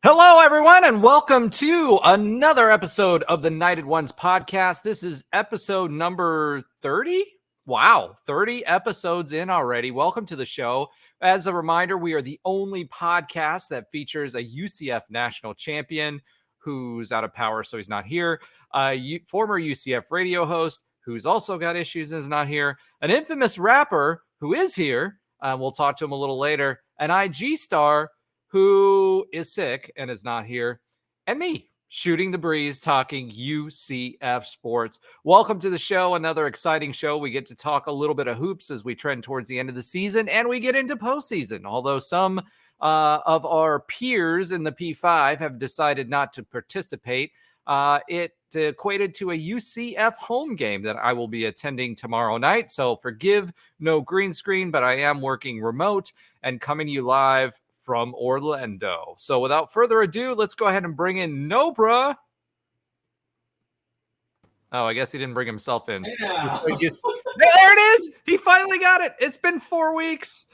Hello, everyone, and welcome to another episode of the Knighted Ones podcast. This is episode number 30. Wow, 30 episodes in already. Welcome to the show. As a reminder, we are the only podcast that features a UCF National Champion who's out of power, so he's not here. Former UCF radio host who's also got issues and is not here. An infamous rapper who is here. We'll talk to him a little later. An IG star who is sick and is not here, and me, shooting the breeze, talking UCF Sports. Welcome to the show, another exciting show. We get to talk a little bit of hoops as we trend towards the end of the season, and we get into postseason, although some of our peers in the P5 have decided not to participate. It equated to a UCF home game that I will be attending tomorrow night, so forgive no green screen, but I am working remote and coming to you live from Orlando. So without further ado, let's go ahead and bring in Nobra. Oh, I guess he didn't bring himself in. Yeah. There it is. He finally got it. It's been 4 weeks.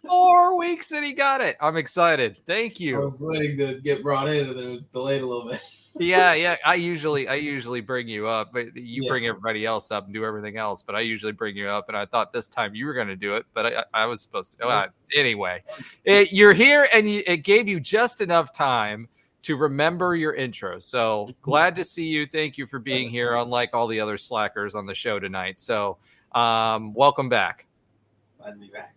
4 weeks and he got it. I'm excited. Thank you. I was waiting to get brought in and then it was delayed a little bit. Yeah. I usually bring you up, but you bring everybody else up and do everything else. But I usually bring you up, and I thought this time you were going to do it, but I was supposed to. Anyway, you're here, and it gave you just enough time to remember your intro. So glad to see you. Thank you for being here, unlike all the other slackers on the show tonight. So welcome back. Glad to be back.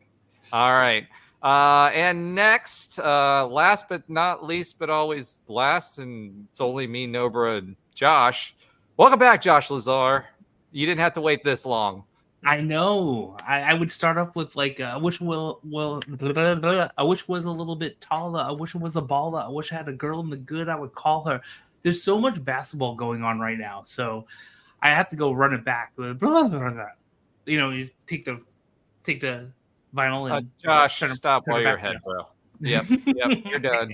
All right. And next, last but not least, but always last, and it's only me, Nobra, and Josh. Welcome back, Josh Lazar. You didn't have to wait this long. I know. I would start off with like, I wish I wish was a little bit taller. I wish it was a baller. I wish I had a girl in the good. I would call her. There's so much basketball going on right now, so I have to go run it back. You know, you take the vinyl and Josh, stop while you're ahead, bro. Yep, you're done.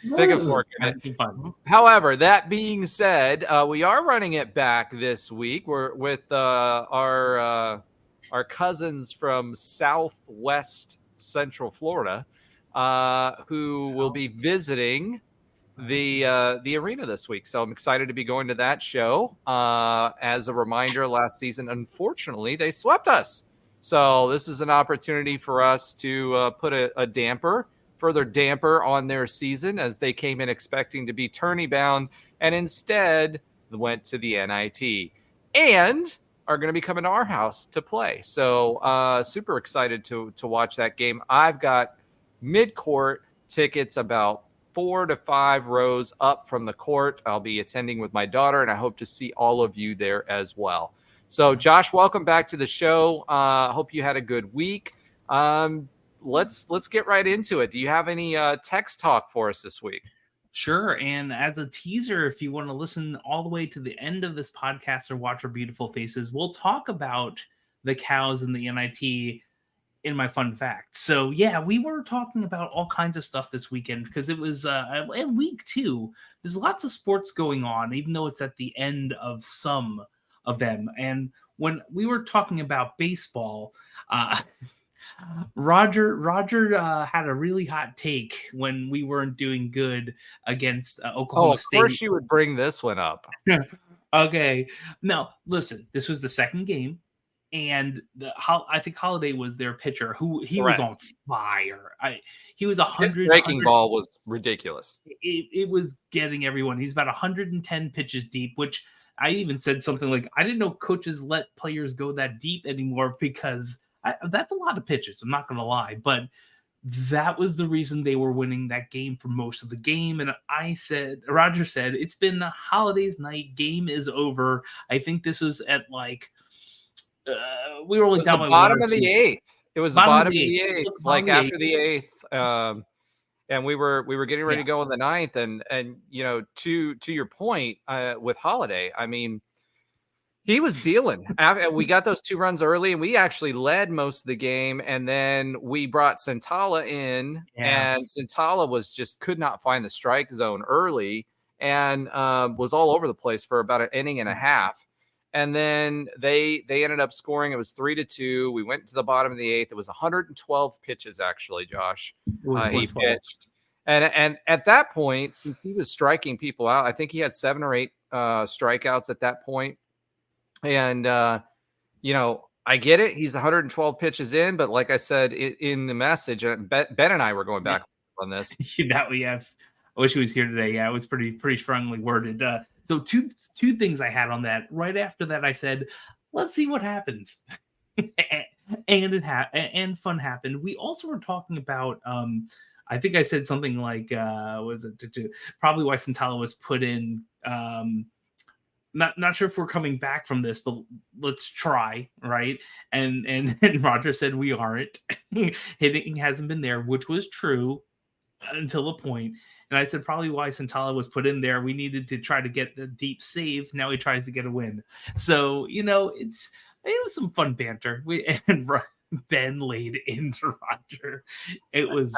Stick a fork in it. However, that being said, we are running it back this week. We're with our cousins from Southwest Central Florida, who will be visiting the arena this week. So I'm excited to be going to that show. As a reminder, last season, unfortunately, they swept us. So this is an opportunity for us to put a further damper on their season, as they came in expecting to be tourney bound and instead went to the NIT and are going to be coming to our house to play. So super excited to watch that game. I've got mid-court tickets about 4 to 5 rows up from the court. I'll be attending with my daughter, and I hope to see all of you there as well. So, Josh, welcome back to the show. Hope you had a good week. Let's get right into it. Do you have any text talk for us this week? Sure. And as a teaser, if you want to listen all the way to the end of this podcast or watch our beautiful faces, we'll talk about the cows and the NIT in my fun fact. So, yeah, we were talking about all kinds of stuff this weekend because it was a week two. There's lots of sports going on, even though it's at the end of some of them. And when we were talking about baseball, Roger had a really hot take when we weren't doing good against Oklahoma State. Of course you would bring this one up. Okay. Now, listen, this was the second game, and I think Holiday was their pitcher, who he was on fire. He was 100. His breaking ball was ridiculous. It was getting everyone. He's about 110 pitches deep, which I even said something like, I didn't know coaches let players go that deep anymore, because that's a lot of pitches. I'm not going to lie, but that was the reason they were winning that game for most of the game. And Roger said, it's been the Holidays night. Game is over. I think this was at like, we were only down by bottom of the eighth. It was the bottom of the eighth, like after the eighth. And we were getting ready to go in the ninth, and you know, to your point with Holiday, I mean, he was dealing. We got those 2 runs early, and we actually led most of the game, and then we brought Santala in, and Santala could not find the strike zone early, and was all over the place for about an inning and a half. And then they ended up scoring. It was 3-2. We went to the bottom of the eighth. It was 112 pitches, actually, Josh. He pitched. And at that point, since he was striking people out, I think he had 7 or 8 strikeouts at that point. And, I get it. He's 112 pitches in, but like I said in the message, Ben and I were going back on this. That we have. I wish he was here today. Yeah, it was pretty strongly worded. So two things I had on that. Right after that, I said, let's see what happens. And fun happened. We also were talking about, I think I said something like, was it probably why Santala was put in, not sure if we're coming back from this, but let's try, right? And Roger said we aren't. Hitting hasn't been there, which was true until a point. And I said probably why Santala was put in there. We needed to try to get a deep save. Now he tries to get a win. So it was some fun banter. Ben laid into Roger. It was,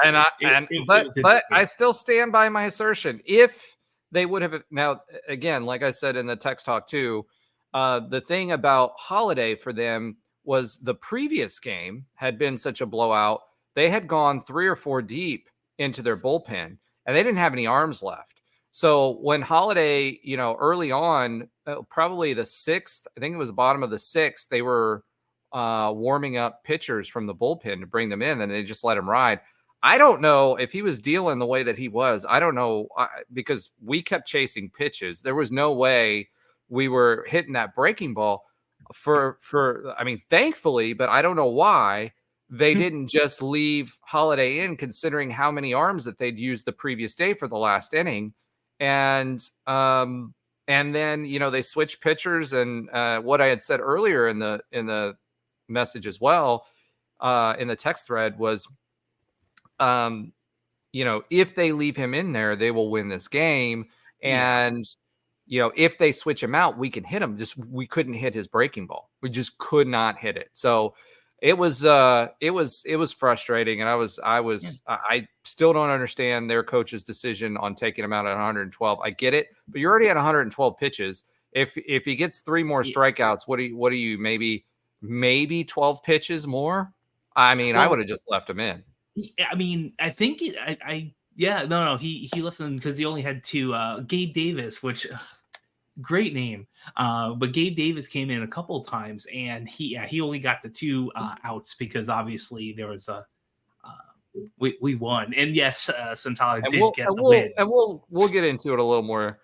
but I still stand by my assertion. If they would have, now again, like I said in the text talk too, the thing about Holiday for them was the previous game had been such a blowout. They had gone 3 or 4 deep into their bullpen, and they didn't have any arms left. So when Holiday, early on, probably the 6th, I think it was the bottom of the 6th, they were warming up pitchers from the bullpen to bring them in, and they just let him ride. I don't know if he was dealing the way that he was. I don't know, because we kept chasing pitches. There was no way we were hitting that breaking ball thankfully, but I don't know why they didn't just leave Holiday in, considering how many arms that they'd used the previous day for the last inning. And then, they switched pitchers, and what I had said earlier in the message as well, in the text thread was, if they leave him in there, they will win this game. And, if they switch him out, we can hit him. We couldn't hit his breaking ball. We just could not hit it. So it was frustrating. And I still don't understand their coach's decision on taking him out at 112. I get it, but you're already at 112 pitches. If he gets 3 more strikeouts, what do you maybe 12 pitches more? I would have just left him in. I think he left them because he only had 2. Gabe Davis, which great name, but Gabe Davis came in a couple of times, and he only got the 2 outs because obviously there was we won, and yes, Santala did get the win, and we'll get into it a little more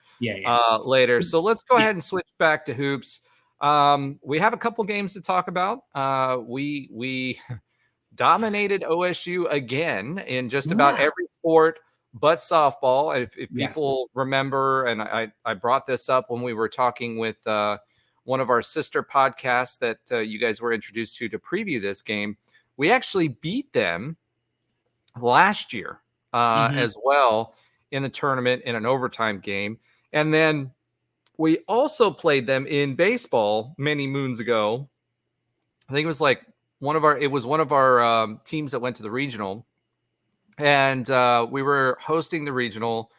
later. So let's go ahead and switch back to hoops. We have a couple games to talk about. We dominated OSU again in just about every sport but softball. If people remember, and I brought this up when we were talking with one of our sister podcasts that you guys were introduced to preview this game, we actually beat them last year as well in the tournament in an overtime game. And then we also played them in baseball many moons ago. I think it was like one of our teams that went to the regional, and we were hosting the regional.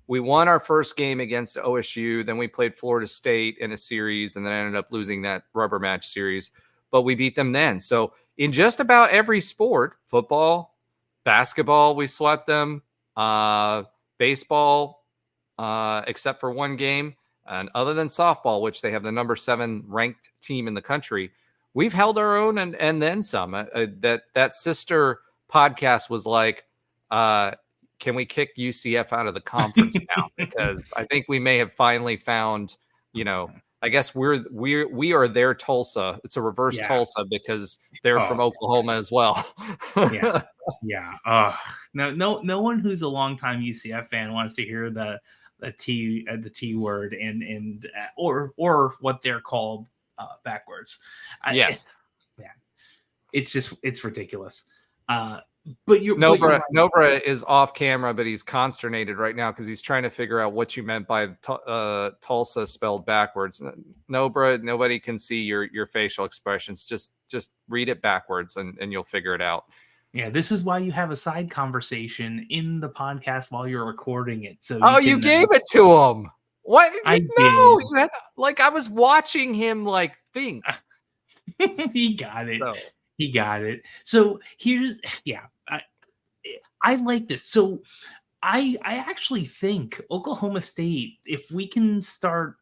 We won our first game against OSU. Then we played Florida State in a series, and then ended up losing that rubber match series, but we beat them then. So in just about every sport, football, basketball, we swept them, baseball, except for one game. And other than softball, which they have the number 7 ranked team in the country, we've held our own and then some. That sister podcast was like, can we kick UCF out of the conference now? Because I think we may have finally found, I guess we are their Tulsa. It's a reverse Tulsa because they're from Oklahoma as well. No one who's a longtime UCF fan wants to hear the T word and or what they're called backwards. Yes. It's ridiculous. But Nobra is off camera, but he's consternated right now because he's trying to figure out what you meant by Tulsa spelled backwards. Nobra, nobody can see your facial expressions. Just read it backwards and you'll figure it out. Yeah, this is why you have a side conversation in the podcast while you're recording it. So you gave it to him. What? No, you had I was watching him think. He got it. He got it. So here's I like this. So I actually think Oklahoma State, if we can start,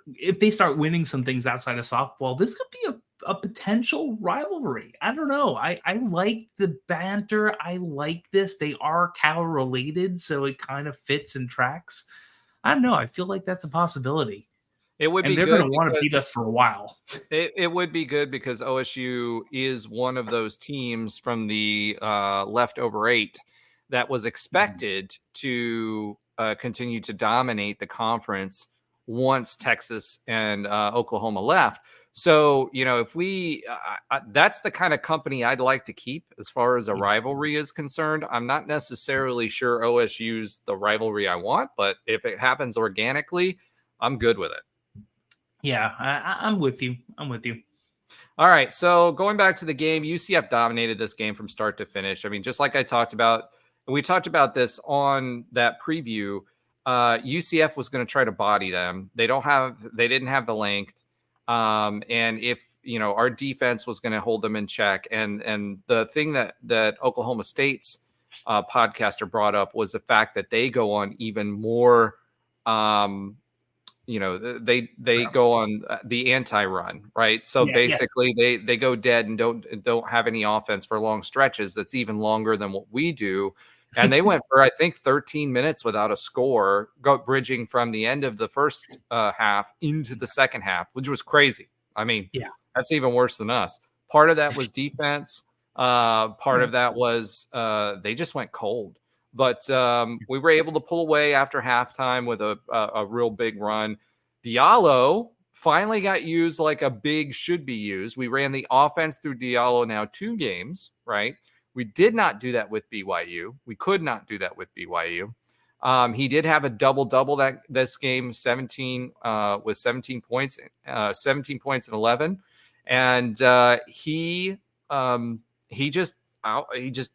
if they start winning some things outside of softball, this could be a potential rivalry. I don't know. I like the banter. I like this. They are Cal related, so it kind of fits and tracks. I don't know. I feel like that's a possibility. It would be they're good going to want to beat us for a while. It would be good because OSU is one of those teams from the leftover 8 that was expected to continue to dominate the conference once Texas and Oklahoma left. So, if we that's the kind of company I'd like to keep as far as a rivalry is concerned. I'm not necessarily sure OSU's the rivalry I want, but if it happens organically, I'm good with it. Yeah, I'm with you. All right. So going back to the game, UCF dominated this game from start to finish. I mean, just like I talked about, and we talked about this on that preview, UCF was going to try to body them. They didn't have the length. And if, our defense was going to hold them in check. And the thing that Oklahoma State's podcaster brought up was the fact that they go on even more, they go on the anti-run, right? So basically they go dead and don't have any offense for long stretches. That's even longer than what we do. And they went for, I think, 13 minutes without a score, bridging from the end of the first half into the second half, which was crazy. I mean, that's even worse than us. Part of that was defense. Part of that was they just went cold. But we were able to pull away after halftime with a real big run. Diallo finally got used like a big should be used. We ran the offense through Diallo now 2 games, right? We did not do that with BYU. We could not do that with BYU. He did have a double-double this game, 17 with 17 points, 17 points and 11. And he just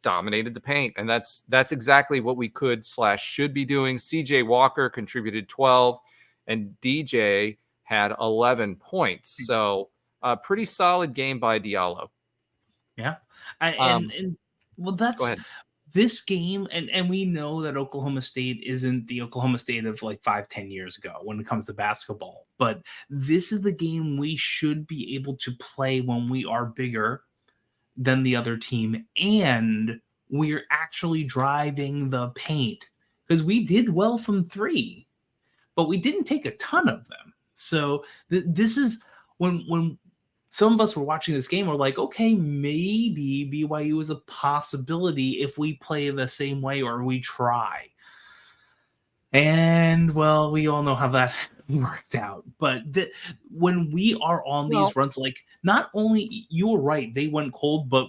dominated the paint, and that's exactly what we could/should be doing. CJ Walker contributed 12, and DJ had 11 points. So a pretty solid game by Diallo. Yeah, that's this game, and we know that Oklahoma State isn't the Oklahoma State of like 5-10 years ago when it comes to basketball, but this is the game we should be able to play when we are bigger than the other team, and we're actually driving the paint, because we did well from 3, but we didn't take a ton of them. So this is when some of us were watching this game, we're like, okay, maybe BYU is a possibility if we play the same way or we try. And well, we all know how that worked out. But when we are on these runs, like, not only, you were right, they went cold, but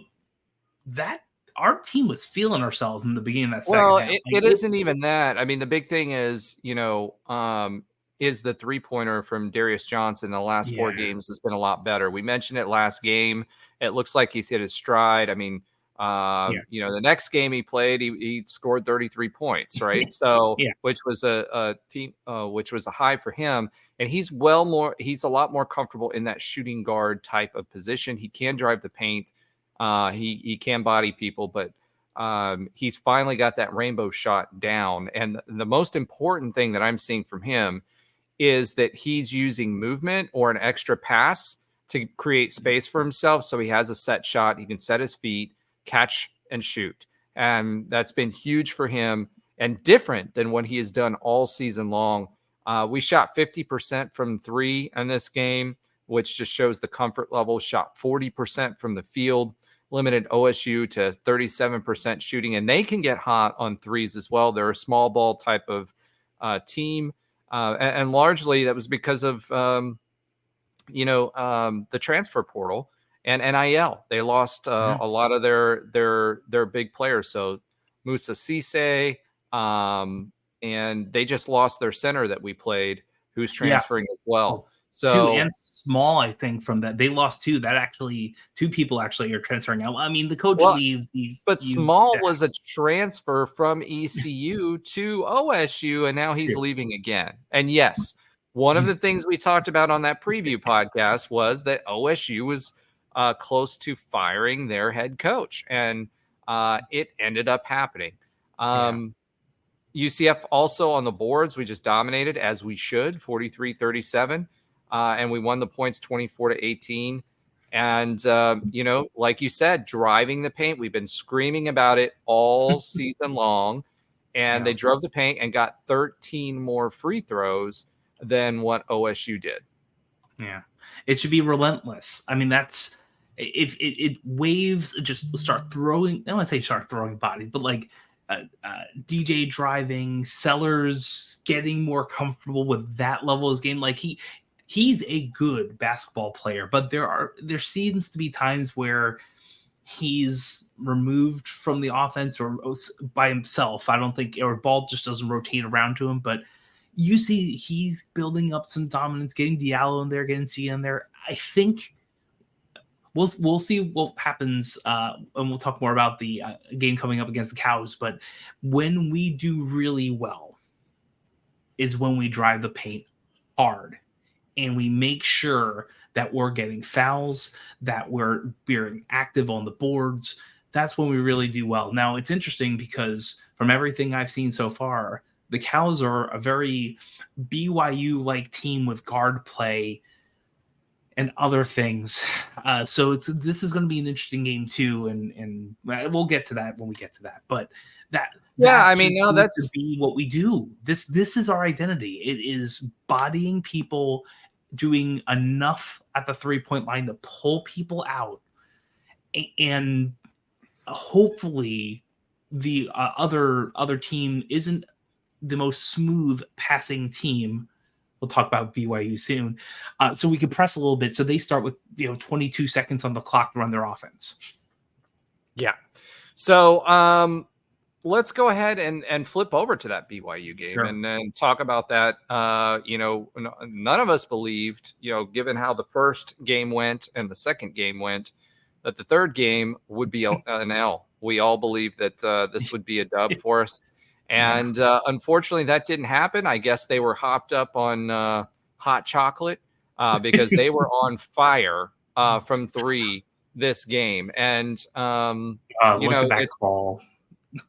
that our team was feeling ourselves in the beginning of that second half. It isn't even that. I mean, the big thing is, is the 3-pointer from Darius Johnson. The last 4 games has been a lot better. We mentioned it last game. It looks like he's hit his stride. I mean, the next game he played, he scored 33 points, right? So, which was a high for him. And he's a lot more comfortable in that shooting guard type of position. He can drive the paint. He can body people, but he's finally got that rainbow shot down. And the most important thing that I'm seeing from him is that he's using movement or an extra pass to create space for himself. So he has a set shot. He can set his feet, catch, and shoot. And that's been huge for him and different than what he has done all season long. We shot 50% from 3 in this game, which just shows the comfort level. Shot 40% from the field, limited OSU to 37% shooting. And they can get hot on 3s as well. They're a small ball type of team. And largely that was because of, the transfer portal and NIL. They lost a lot of their big players. So Musa Cisse, and they just lost their center that we played, who's transferring as well. So 2 and Small, I think, from that. They lost 2. That actually, 2 people actually are transferring out. I mean, the coach leaves. But Small was a transfer from ECU to OSU, and now he's leaving again. And yes, one of the things we talked about on that preview podcast was that OSU was close to firing their head coach, and it ended up happening. UCF also on the boards, we just dominated as we should, 43-37. And we won the points 24-18. And, like you said, driving the paint, we've been screaming about it all season long. And they drove the paint and got 13 more free throws than what OSU did. Yeah. It should be relentless. I mean, that's if it waves, just start throwing. I don't want to say start throwing bodies, but like DJ driving, Sellers getting more comfortable with that level of his game. Like he's a good basketball player, but there seems to be times where he's removed from the offense or by himself. I don't think, or ball just doesn't rotate around to him, but you see he's building up some dominance, getting Diallo in there, getting C in there. I think we'll see what happens, and we'll talk more about the game coming up against the Cows. But when we do really well is when we drive the paint hard and we make sure that we're getting fouls, that we're being active on the boards. That's when we really do well. Now, it's interesting because from everything I've seen so far, the Cows are a very BYU-like team with guard play and other things. So this is going to be an interesting game too, and we'll get to that when we get to that. But that's to be what we do. This is our identity. It is bodying people, doing enough at the 3-point line to pull people out, and hopefully the other team isn't the most smooth passing team. We'll talk about BYU soon. So we can press a little bit. So they start with 22 seconds on the clock to run their offense. Yeah. So let's go ahead and flip over to that BYU game and then talk about that. None of us believed, given how the first game went and the second game went, that the third game would be an L. We all believed that this would be a dub for us. And unfortunately, that didn't happen. I guess they were hopped up on hot chocolate because they were on fire from three this game. And, look at that crawl.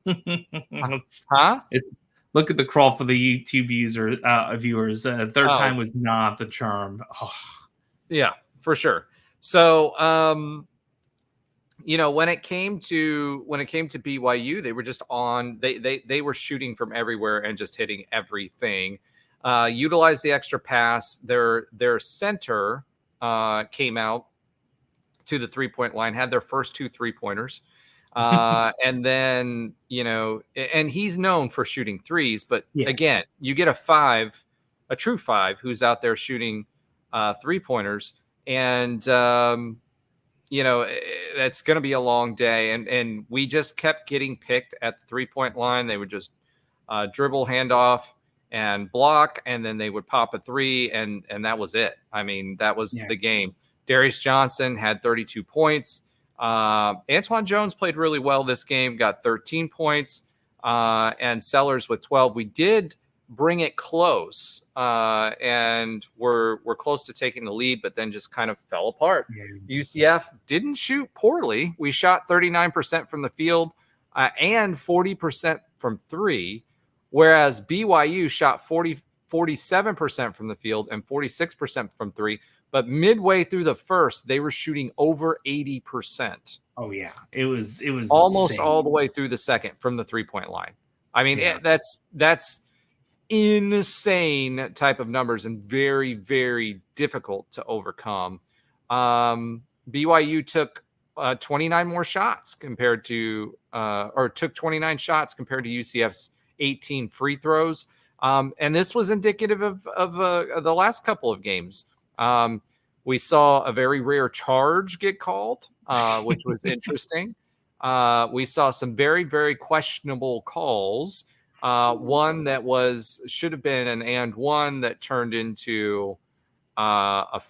Huh? Look at the crawl for the YouTube viewers. Third time was not the charm. Oh. Yeah, for sure. So, when it came to BYU, they were just on. They were shooting from everywhere and just hitting everything. Utilized the extra pass. Their center came out to the 3-point line, had their first 2 3-pointers, and then and he's known for shooting threes. But again, you get a true 5, who's out there shooting 3-pointers, and that's going to be a long day. And we just kept getting picked at the 3-point line. They would just dribble, handoff, and block, and then they would pop a 3, and that was it. I mean, that was the game. Darius Johnson had 32 points. Antoine Jones played really well this game, got 13 points, and Sellers with 12. We did bring it close, and we're close to taking the lead, but then just kind of fell apart. UCF didn't shoot poorly. We shot 39% from the field and 40% from 3, whereas BYU shot 47% from the field and 46% from 3. But midway through the first, they were shooting over 80%. Oh yeah, it was almost insane. All the way through the second from the 3-point line. I mean, that's insane type of numbers and very, very difficult to overcome. BYU took 29 more shots compared to took 29 shots compared to UCF's 18 free throws. And this was indicative of the last couple of games. We saw a very rare charge get called, which was interesting. We saw some very, very questionable calls. One that should have been an and one that turned into a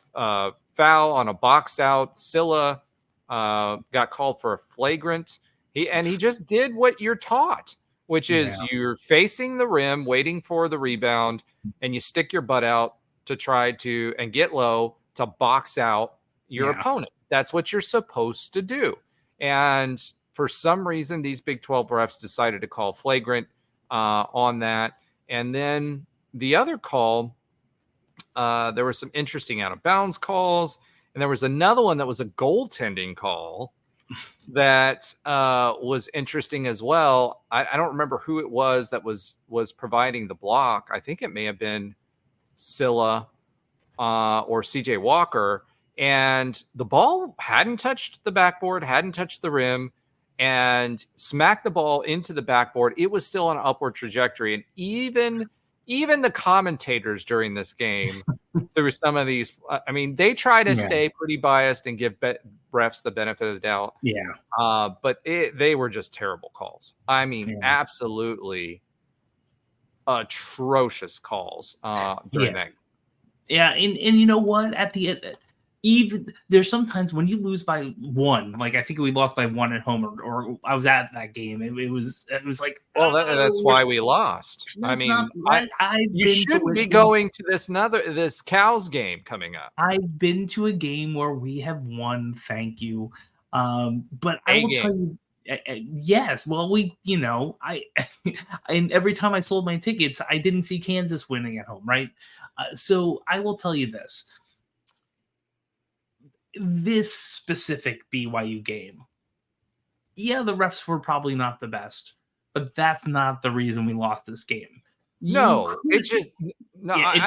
foul on a box out. Silla got called for a flagrant. He just did what you're taught, which is you're facing the rim, waiting for the rebound, and you stick your butt out to try to and get low to box out your opponent. That's what you're supposed to do. And For some reason, these Big 12 refs decided to call flagrant on that. And then the other call, there were some interesting out of bounds calls. And there was another one that was a goaltending call that was interesting as well. I don't remember who it was that was providing the block. I think it may have been Scylla or CJ Walker. And the ball hadn't touched the backboard, hadn't touched the rim, and smacked the ball into the backboard. It was still on an upward trajectory. And even the commentators during this game, there were some of these, I mean, they try to stay pretty biased and give refs the benefit of the doubt. Yeah. But they were just terrible calls. I mean, absolutely atrocious calls during that. Yeah. And you know what? At the end, even there's sometimes when you lose by one, like I think we lost by one at home, or I was at that game. It was like, well, that's why we lost. I mean, you shouldn't be going to this Cows game coming up. I've been to a game where we have won. Thank you. But I will tell you, yes. Well, and every time I sold my tickets, I didn't see Kansas winning at home, right? So I will tell you this. This specific BYU game, the refs were probably not the best, but that's not the reason we lost this game. I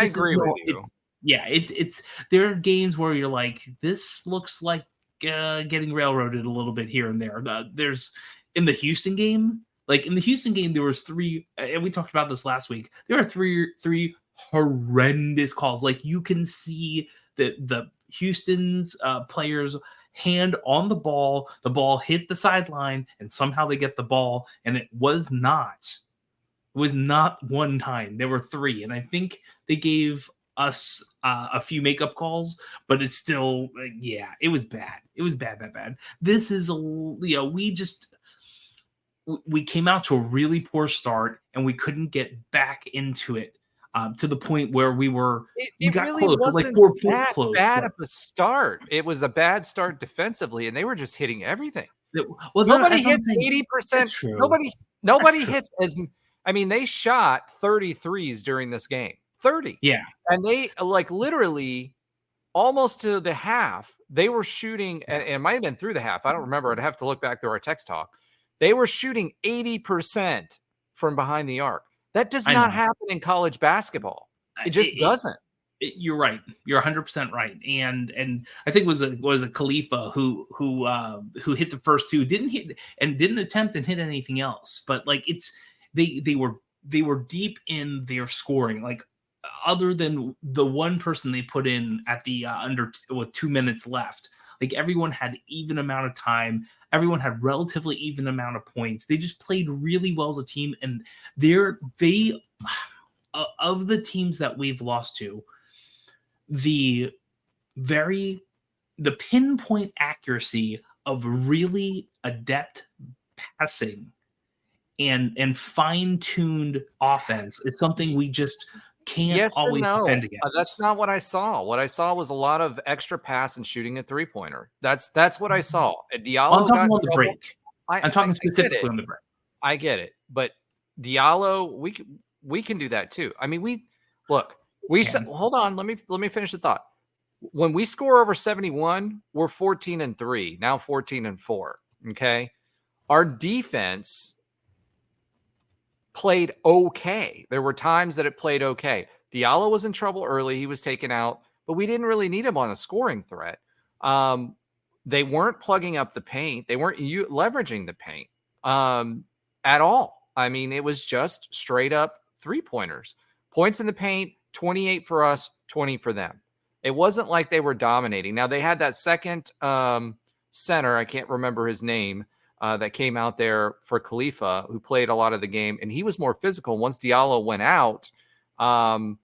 agree with you. It's there are games where you're like, this looks like getting railroaded a little bit here and there. There's in the Houston game, there was three, and we talked about this last week. There are three horrendous calls. Like you can see that the Houston's players' hand on the ball hit the sideline, and somehow they get the ball, and it was not one time. There were three, and I think they gave us a few makeup calls, but it's still, it was bad. It was bad. This is we came out to a really poor start, and we couldn't get back into it. To the point where we got really close, wasn't like 4 points that close. Bad of a start. It was a bad start defensively, and they were just hitting everything. Well, nobody hits 80%. Nobody hits as. I mean, they shot 33s during this game. 30. Yeah, and they literally almost to the half. They were shooting, and it might have been through the half. I don't remember. I'd have to look back through our text talk. They were shooting 80% from behind the arc. That does not happen in college basketball. It just doesn't. You're right. You're 100% right. And I think it was a Khalifa who hit the first two, didn't attempt and hit anything else. But like they were deep in their scoring. Like other than the one person they put in at the with 2 minutes left, like everyone had even amount of time. Everyone had relatively even amount of points. They just played really well as a team. And of the teams that we've lost to, the pinpoint accuracy of really adept passing and fine-tuned offense is something we just can't always defend against. That's not what I saw. What I saw was a lot of extra pass and shooting a three-pointer. That's what I saw. Diallo I'm talking on the break. I'm talking specifically on the break. I get it, but Diallo, we can do that too. I mean, hold on. Let me finish the thought. When we score over 71, we're 14-3, now 14-4. Okay, our defense played okay. There were times that it played okay. Diallo was in trouble early. He was taken out, but we didn't really need him on a scoring threat. They weren't plugging up the paint. They weren't leveraging the paint at all. I mean, it was just straight up three-pointers. Points in the paint, 28 for us, 20 for them. It wasn't like they were dominating. Now, they had that second center, I can't remember his name, that came out there for Khalifa, who played a lot of the game, and he was more physical. Once Diallo went out and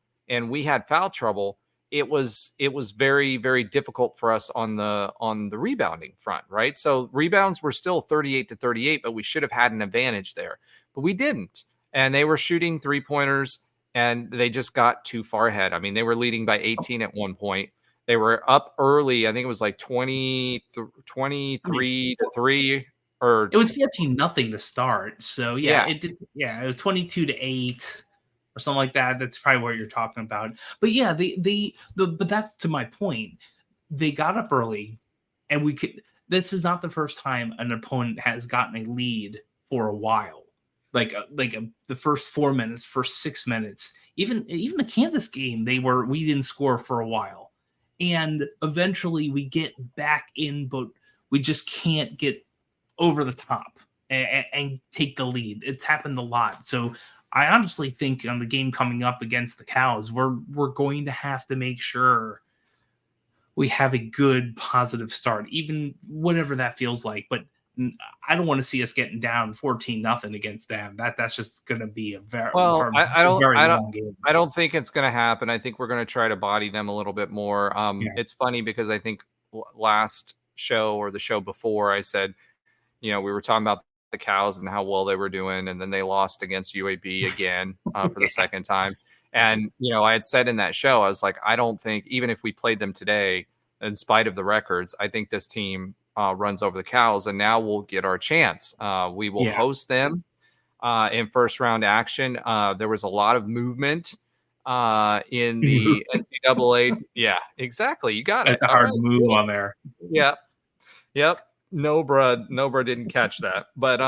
we had foul trouble, it was very, very difficult for us on the rebounding front, right? So rebounds were still 38-38, but we should have had an advantage there. But we didn't. And they were shooting three-pointers, and they just got too far ahead. I mean, they were leading by 18 at one point. They were up early. I think it was like 23-3. Or it was 14-0 to start. So Yeah. it did. Yeah, it was 22-8 or something like that. That's probably what you're talking about. But yeah, but that's to my point. They got up early, and this is not the first time an opponent has gotten a lead for a while. The first 4 minutes, first 6 minutes, even the Kansas game, we didn't score for a while, and eventually we get back in, but we just can't get over the top and take the lead. It's happened a lot. So I honestly think on the game coming up against the Cows, we're going to have to make sure we have a good positive start, even whatever that feels like. But I don't want to see us getting down 14-0 against them. That's just going to be a very long game. I don't think it's going to happen. I think we're going to try to body them a little bit more. It's funny because I think last show or the show before I said, we were talking about the Cows and how well they were doing, and then they lost against UAB again for the second time. And, I had said in that show, I was like, I don't think, even if we played them today, in spite of the records, I think this team runs over the Cows, and now we'll get our chance. We will host them in first round action. There was a lot of movement in the NCAA. Yeah, exactly. You got it. It's a hard move on there. Yeah. Yep. Nobra didn't catch that. But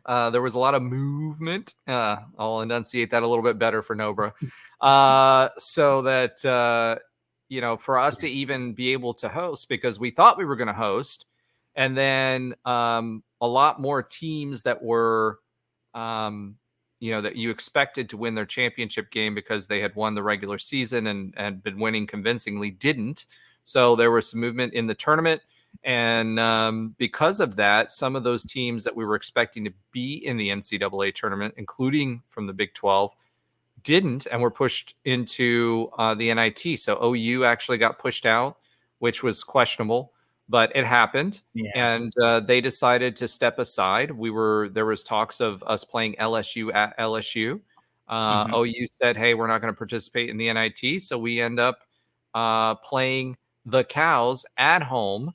there was a lot of movement. I'll enunciate that a little bit better for Nobra. So that, for us to even be able to host, because we thought we were going to host, and then a lot more teams that were, that you expected to win their championship game because they had won the regular season and been winning convincingly didn't. So there was some movement in the tournament. And because of that, some of those teams that we were expecting to be in the NCAA tournament, including from the Big 12, didn't, and were pushed into the NIT. So OU actually got pushed out, which was questionable, but it happened. Yeah. And they decided to step aside. There was talks of us playing LSU at LSU. OU said, hey, we're not going to participate in the NIT. So we end up playing the Cows at home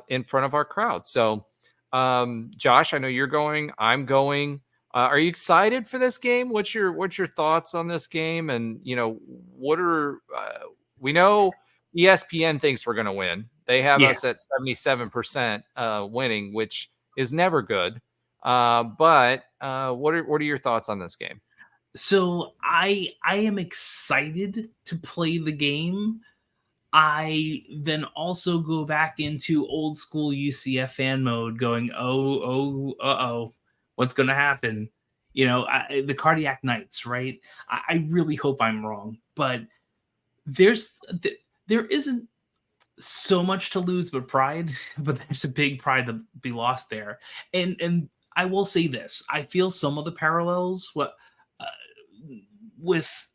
in front of our crowd. So, Josh, I know you're going. I'm going. Are you excited for this game? What's your thoughts on this game? And we know ESPN thinks we're going to win. They have us at 77% winning, which is never good. But what are your thoughts on this game? So I am excited to play the game. I then also go back into old school UCF fan mode going, what's going to happen? The Cardiac Knights, right? I really hope I'm wrong, but there isn't so much to lose but pride, but there's a big pride to be lost there. And I will say this, I feel some of the parallels with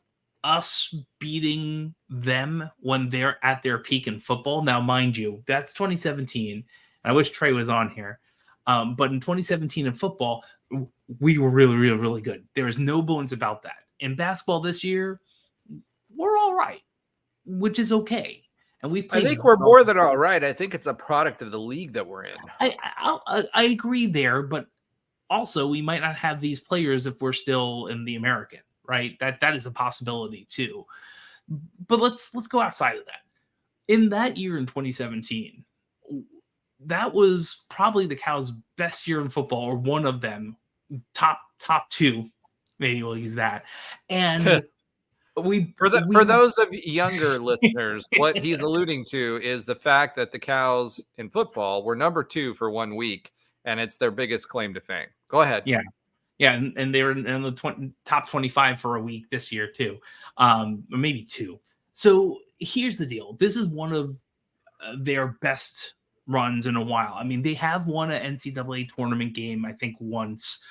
us beating them when they're at their peak in football. Now, mind you, that's 2017. I wish Trey was on here. But in 2017 in football, we were really, really, really good. There is no bones about that. In basketball this year, we're all right, which is okay. And I think we're more than all right. I think it's a product of the league that we're in. I agree there, but also we might not have these players if we're still in the American. Right, that is a possibility too. But let's go outside of that. In that year in 2017, that was probably the Cows' best year in football, or one of them, top two. Maybe we'll use that. And for those of younger listeners, what he's alluding to is the fact that the Cows in football were number 2 for 1 week, and it's their biggest claim to fame. Go ahead. Yeah. Yeah, and they were in the top 25 for a week this year too, or maybe 2. So here's the deal. This is one of their best runs in a while. I mean, they have won an NCAA tournament game, I think, once.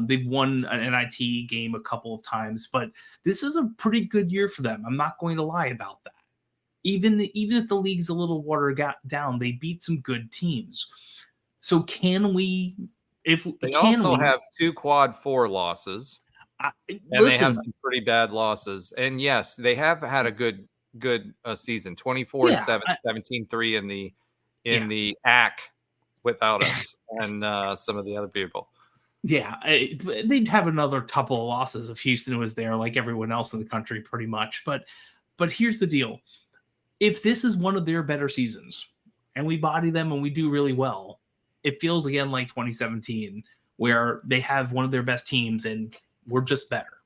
They've won an NIT game a couple of times, but this is a pretty good year for them. I'm not going to lie about that. Even if the league's a little watered down, they beat some good teams. So can we... They also have 2 quad 4 losses, and they have some pretty bad losses. And yes, they have had a good season, 24-7, 17-3 in the AC without us and some of the other people. Yeah, they'd have another couple of losses if Houston was there, like everyone else in the country, pretty much. But here's the deal: if this is one of their better seasons, and we body them and we do really well, it feels again like 2017, where they have one of their best teams and we're just better.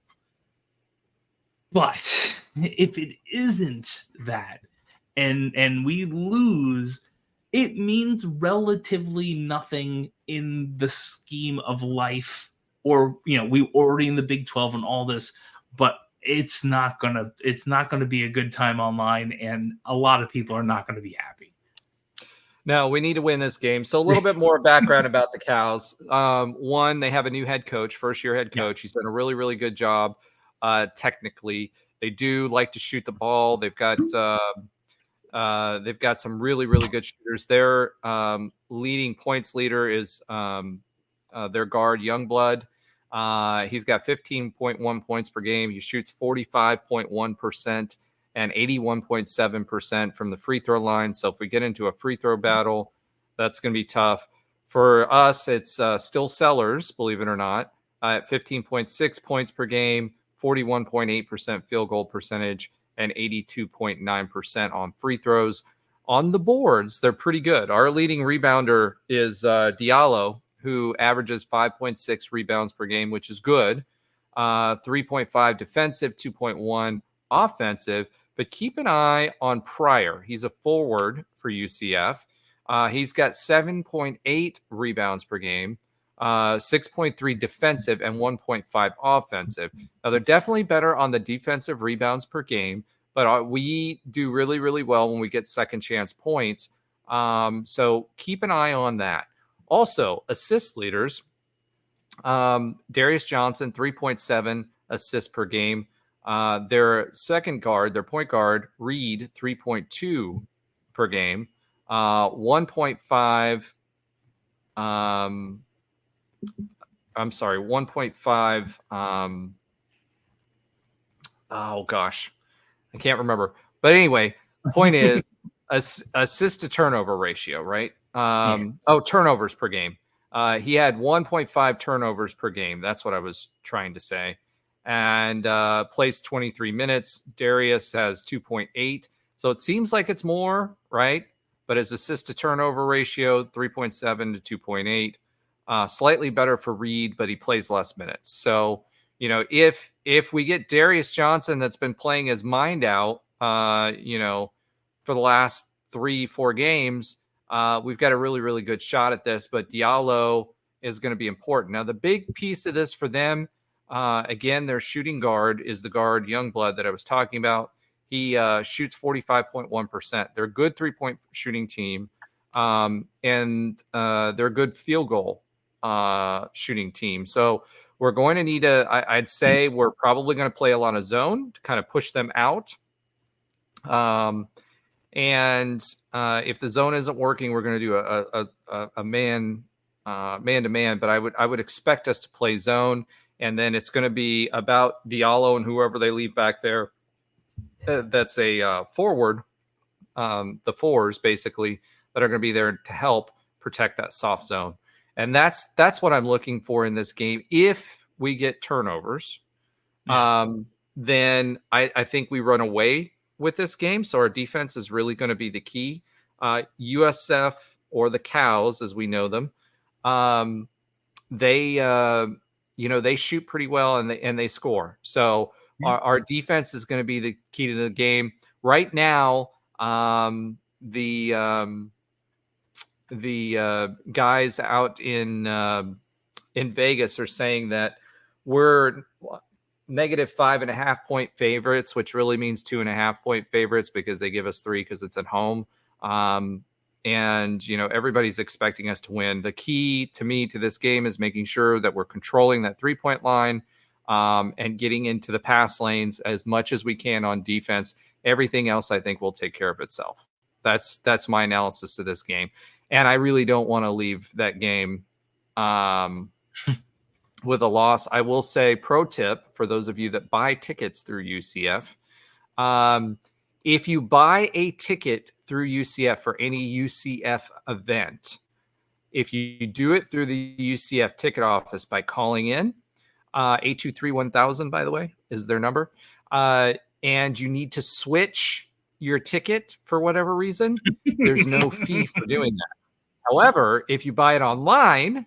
But if it isn't that, and we lose, it means relatively nothing in the scheme of life, or we already in the Big 12 and all this, but it's not gonna be a good time online, and a lot of people are not gonna be happy. No, we need to win this game. So a little bit more background about the Cows. One, they have a new head coach, first-year head coach. He's done a really, really good job. Technically, they do like to shoot the ball. They've got some really, really good shooters. Their leading points leader is their guard, Youngblood. He's got 15.1 points per game. He shoots 45.1% and 81.7% from the free throw line. So if we get into a free throw battle, that's going to be tough. For us, it's still Sellers, believe it or not, at 15.6 points per game, 41.8% field goal percentage, and 82.9% on free throws. On the boards, they're pretty good. Our leading rebounder is Diallo, who averages 5.6 rebounds per game, which is good. 3.5 defensive, 2.1 offensive. But keep an eye on Pryor. He's a forward for UCF. He's got 7.8 rebounds per game, 6.3 defensive, and 1.5 offensive. Now, they're definitely better on the defensive rebounds per game, but we do really, really well when we get second chance points. So keep an eye on that. Also, assist leaders. Darius Johnson, 3.7 assists per game. Their second guard, their point guard, Reed, 3.2 per game. 1.5. I'm sorry, 1.5. Oh gosh, I can't remember. But anyway, point is assist to turnover ratio, right? Turnovers per game. He had 1.5 turnovers per game. That's what I was trying to say. And plays 23 minutes. Darius has 2.8. So it seems like it's more, right? But his assist to turnover ratio, 3.7 to 2.8. Slightly better for Reed, but he plays less minutes. So, if we get Darius Johnson that's been playing his mind out, for the last 3-4 games, we've got a really, really good shot at this. But Diallo is going to be important. Now, the big piece of this for them, again, their shooting guard is the guard Youngblood that I was talking about. He shoots 45.1%. They're a good three-point shooting team, and they're a good field goal shooting team. So we're going to need I'd say we're probably going to play a lot of zone to kind of push them out. And if the zone isn't working, we're going to do a man-to-man. But I would expect us to play zone, and then it's going to be about Diallo and whoever they leave back there. That's a forward, the fours basically that are going to be there to help protect that soft zone. And that's what I'm looking for in this game. If we get turnovers, then I think we run away with this game. So our defense is really going to be the key. USF, or the Cows as we know them, they shoot pretty well and they score. So our defense is going to be the key to the game. Right now, the guys out in Vegas are saying that we're negative 5.5 point favorites, which really means 2.5 point favorites because they give us 3 because it's at home. And everybody's expecting us to win. The key to me to this game is making sure that we're controlling that 3-point line and getting into the pass lanes as much as we can on defense. Everything else, I think, will take care of itself. That's my analysis of this game. And I really don't want to leave that game with a loss. I will say, pro tip for those of you that buy tickets through UCF, if you buy a ticket through UCF for any UCF event, If you do it through the UCF ticket office by calling in, 823-1000, by the way, is their number, and you need to switch your ticket for whatever reason, there's no fee for doing that. However, if you buy it online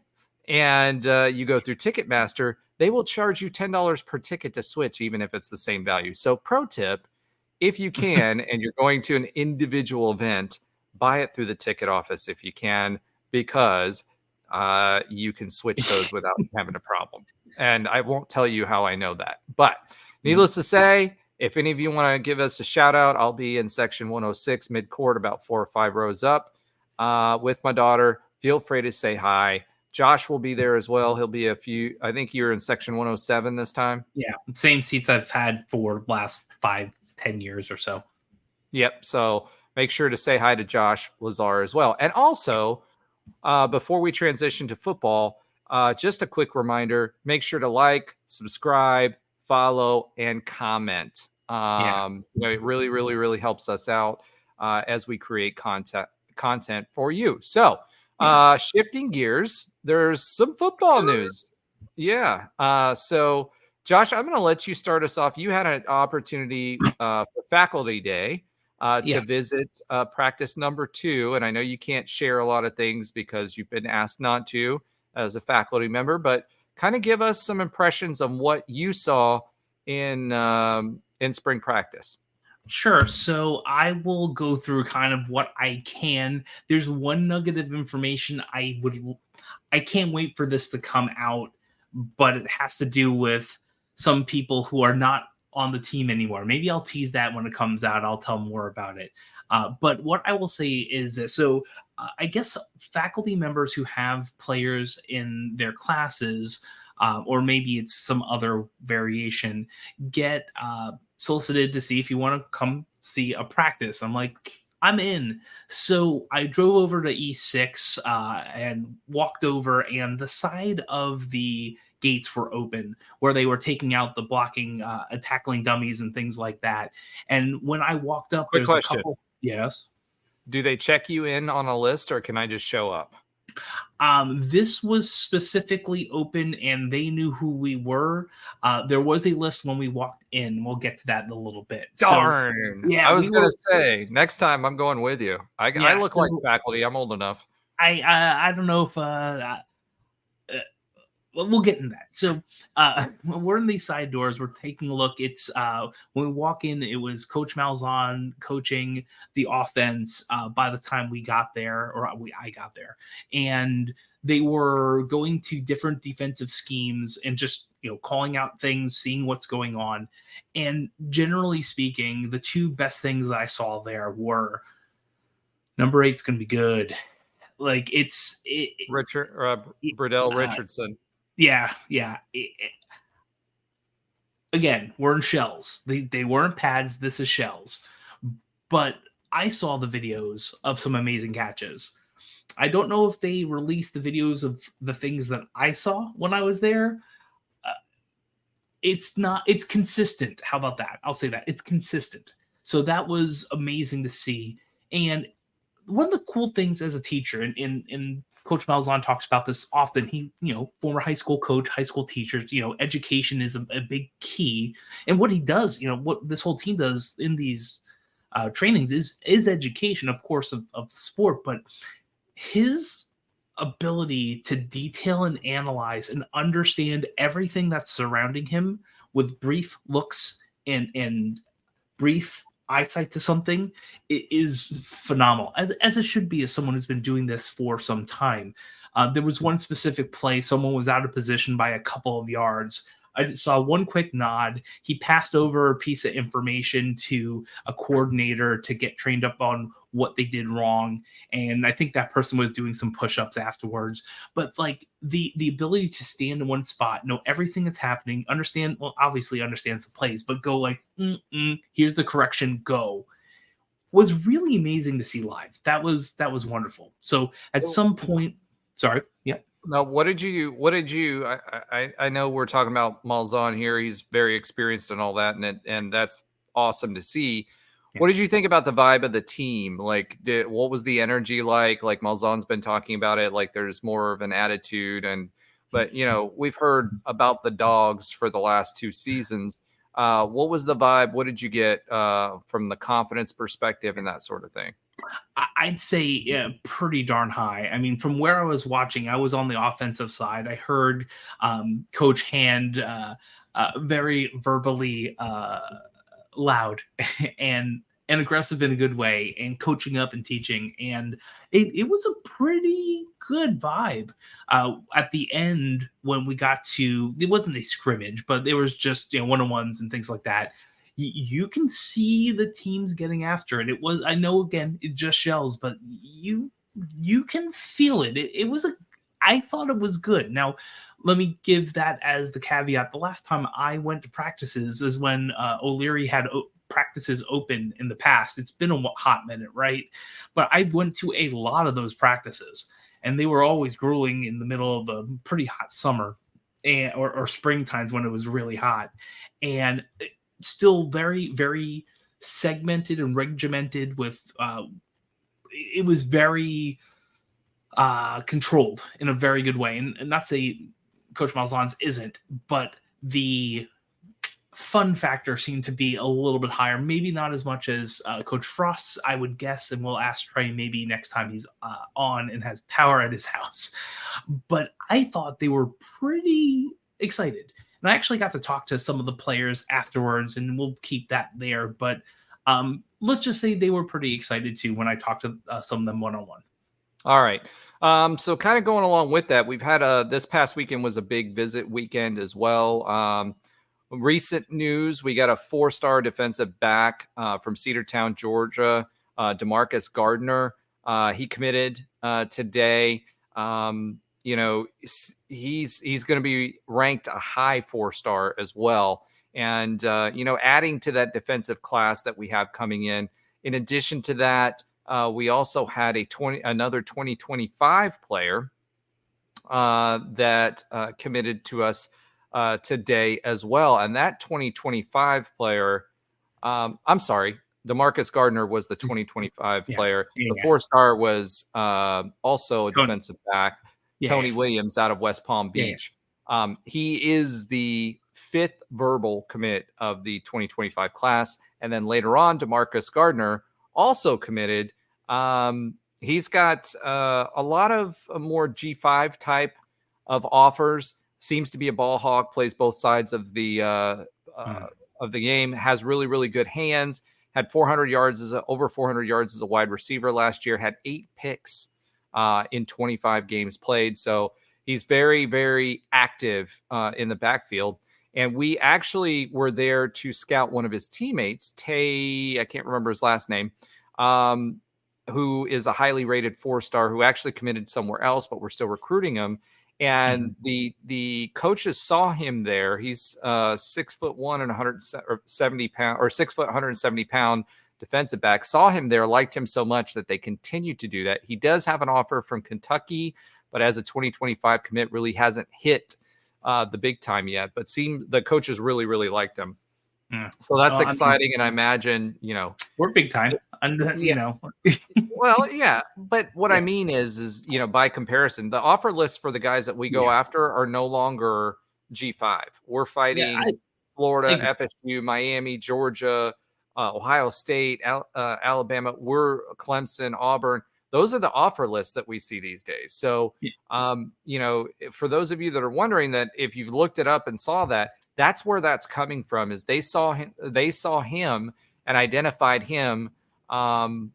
and you go through Ticketmaster, they will charge you $10 per ticket to switch, even if it's the same value. So pro tip, if you can, and you're going to an individual event, buy it through the ticket office if you can, because you can switch those without having a problem. And I won't tell you how I know that. But needless to say, if any of you want to give us a shout out, I'll be in section 106 mid-court, about 4 or 5 rows up with my daughter. Feel free to say hi. Josh will be there as well. He'll be I think you're in section 107 this time. Yeah, same seats I've had for the last 5-10 years or so. Yep. So make sure to say hi to Josh Lazar as well. And also, before we transition to football, just a quick reminder, make sure to like, subscribe, follow, and comment. It really, really, really helps us out as we create content for you. So shifting gears, there's some football news. Yeah. So Josh, I'm going to let you start us off. You had an opportunity for Faculty Day to visit practice number 2. And I know you can't share a lot of things because you've been asked not to as a faculty member, but kind of give us some impressions on what you saw in spring practice. Sure. So I will go through kind of what I can. There's one nugget of information I can't wait for this to come out, but it has to do with some people who are not on the team anymore. Maybe I'll tease that when it comes out. I'll tell more about it. But what I will say is this. So I guess faculty members who have players in their classes, or maybe it's some other variation, get solicited to see if you want to come see a practice. I'm like, I'm in. So I drove over to E6 and walked over, and the side of the gates were open where they were taking out the blocking, tackling dummies and things like that. And when I walked up, Quick there's question. a couple. Yes. Do they check you in on a list, or can I just show up? This was specifically open and they knew who we were. There was a list when we walked in. We'll get to that in a little bit. Darn. So, yeah, I was going to say, next time I'm going with you. I look like faculty. I'm old enough. I don't know if we'll get in that. So we're in these side doors. We're taking a look. It's when we walk in, it was Coach Malzahn coaching the offense by the time we got there, or I got there. And they were going to different defensive schemes and just, calling out things, seeing what's going on. And generally speaking, the two best things that I saw there were number 8's going to be good. Like Burdell Richardson. Yeah. Again, we're in shells. They weren't pads. This is shells. But I saw the videos of some amazing catches. I don't know if they released the videos of the things that I saw when I was there. It's consistent. How about that? I'll say that. It's consistent. So that was amazing to see. And one of the cool things as a teacher, and Coach Malzahn talks about this often. He, former high school coach, high school teachers, education is a big key. And what he does, what this whole team does in these trainings is education, of course, of the sport, but his ability to detail and analyze and understand everything that's surrounding him with brief looks and brief eyesight to something, it is phenomenal, as it should be, as someone who's been doing this for some time. There was one specific play, someone was out of position by a couple of yards. I just saw one quick nod. He passed over a piece of information to a coordinator to get trained up on what they did wrong. And I think that person was doing some push-ups afterwards. But like the ability to stand in one spot, know everything that's happening, obviously understands the plays, but go like, here's the correction, go, was really amazing to see live. That was wonderful. So at some point, sorry. Yeah. Now, what did you, I know we're talking about Malzahn here. He's very experienced and all that. And that's awesome to see. What did you think about the vibe of the team? Like, what was the energy like? Like Malzahn's been talking about it. Like, there's more of an attitude, but we've heard about the dogs for the last 2 seasons. What was the vibe? What did you get from the confidence perspective and that sort of thing? I'd say pretty darn high. I mean, from where I was watching, I was on the offensive side. I heard Coach Hand very verbally loud and aggressive in a good way, and coaching up and teaching. And it was a pretty good vibe. At the end, when we got to, it wasn't a scrimmage, but there was just one-on-ones and things like that. You can see the teams getting after it. It was, I know, again, it just shells, but you can feel it. I thought it was good. Now, let me give that as the caveat. The last time I went to practices is when O'Leary had practices open in the past. It's been a hot minute, right? But I went to a lot of those practices, and they were always grueling in the middle of a pretty hot summer or spring times when it was really hot. And still very, very segmented and regimented with it was very controlled in a very good way. And not say Coach Malzahn's isn't, but the fun factor seemed to be a little bit higher. Maybe not as much as Coach Frost's, I would guess, and we'll ask Trey maybe next time he's on and has power at his house. But I thought they were pretty excited. And I actually got to talk to some of the players afterwards, and we'll keep that there. But let's just say they were pretty excited too when I talked to some of them one-on-one. All right. So kind of going along with that, we've had this past weekend was a big visit weekend as well. Recent news, we got a 4-star defensive back from Cedartown, Georgia, DeMarcus Gardner. He committed today. He's going to be ranked a high 4-star as well. And, adding to that defensive class that we have coming in addition to that, we also had another 2025 player that committed to us today as well. And that 2025 player, I'm sorry, DeMarcus Gardner was the 2025 player. The 4-star was also a defensive back. Tony Williams out of West Palm Beach. He is the 5th verbal commit of the 2025 class. And then later on, DeMarcus Gardner also committed. He's got a lot of more G5 type of offers. Seems to be a ball hawk, plays both sides of the game, has really, really good hands, had over 400 yards as a wide receiver last year, had 8 picks in 25 games played. So he's very, very active in the backfield. And we actually were there to scout one of his teammates, Tay, I can't remember his last name, who is a highly rated 4-star who actually committed somewhere else, but we're still recruiting him. And the coaches saw him there. He's 6'1" and 170 pound, or 6 foot, 170 pound defensive back. Saw him there, liked him so much that they continue to do that. He does have an offer from Kentucky, but as a 2025 commit, really hasn't hit the big time yet. But the coaches really, really liked him. Yeah. So that's exciting. And I imagine, we're big time. Well, yeah. But what I mean is, by comparison, the offer list for the guys that we go after are no longer G5. We're fighting Florida, FSU, Miami, Georgia, Ohio State, Alabama. We're Clemson, Auburn. Those are the offer lists that we see these days. So, for those of you that are wondering that, if you've looked it up and saw that, that's where that's coming from, is they saw him and identified him, while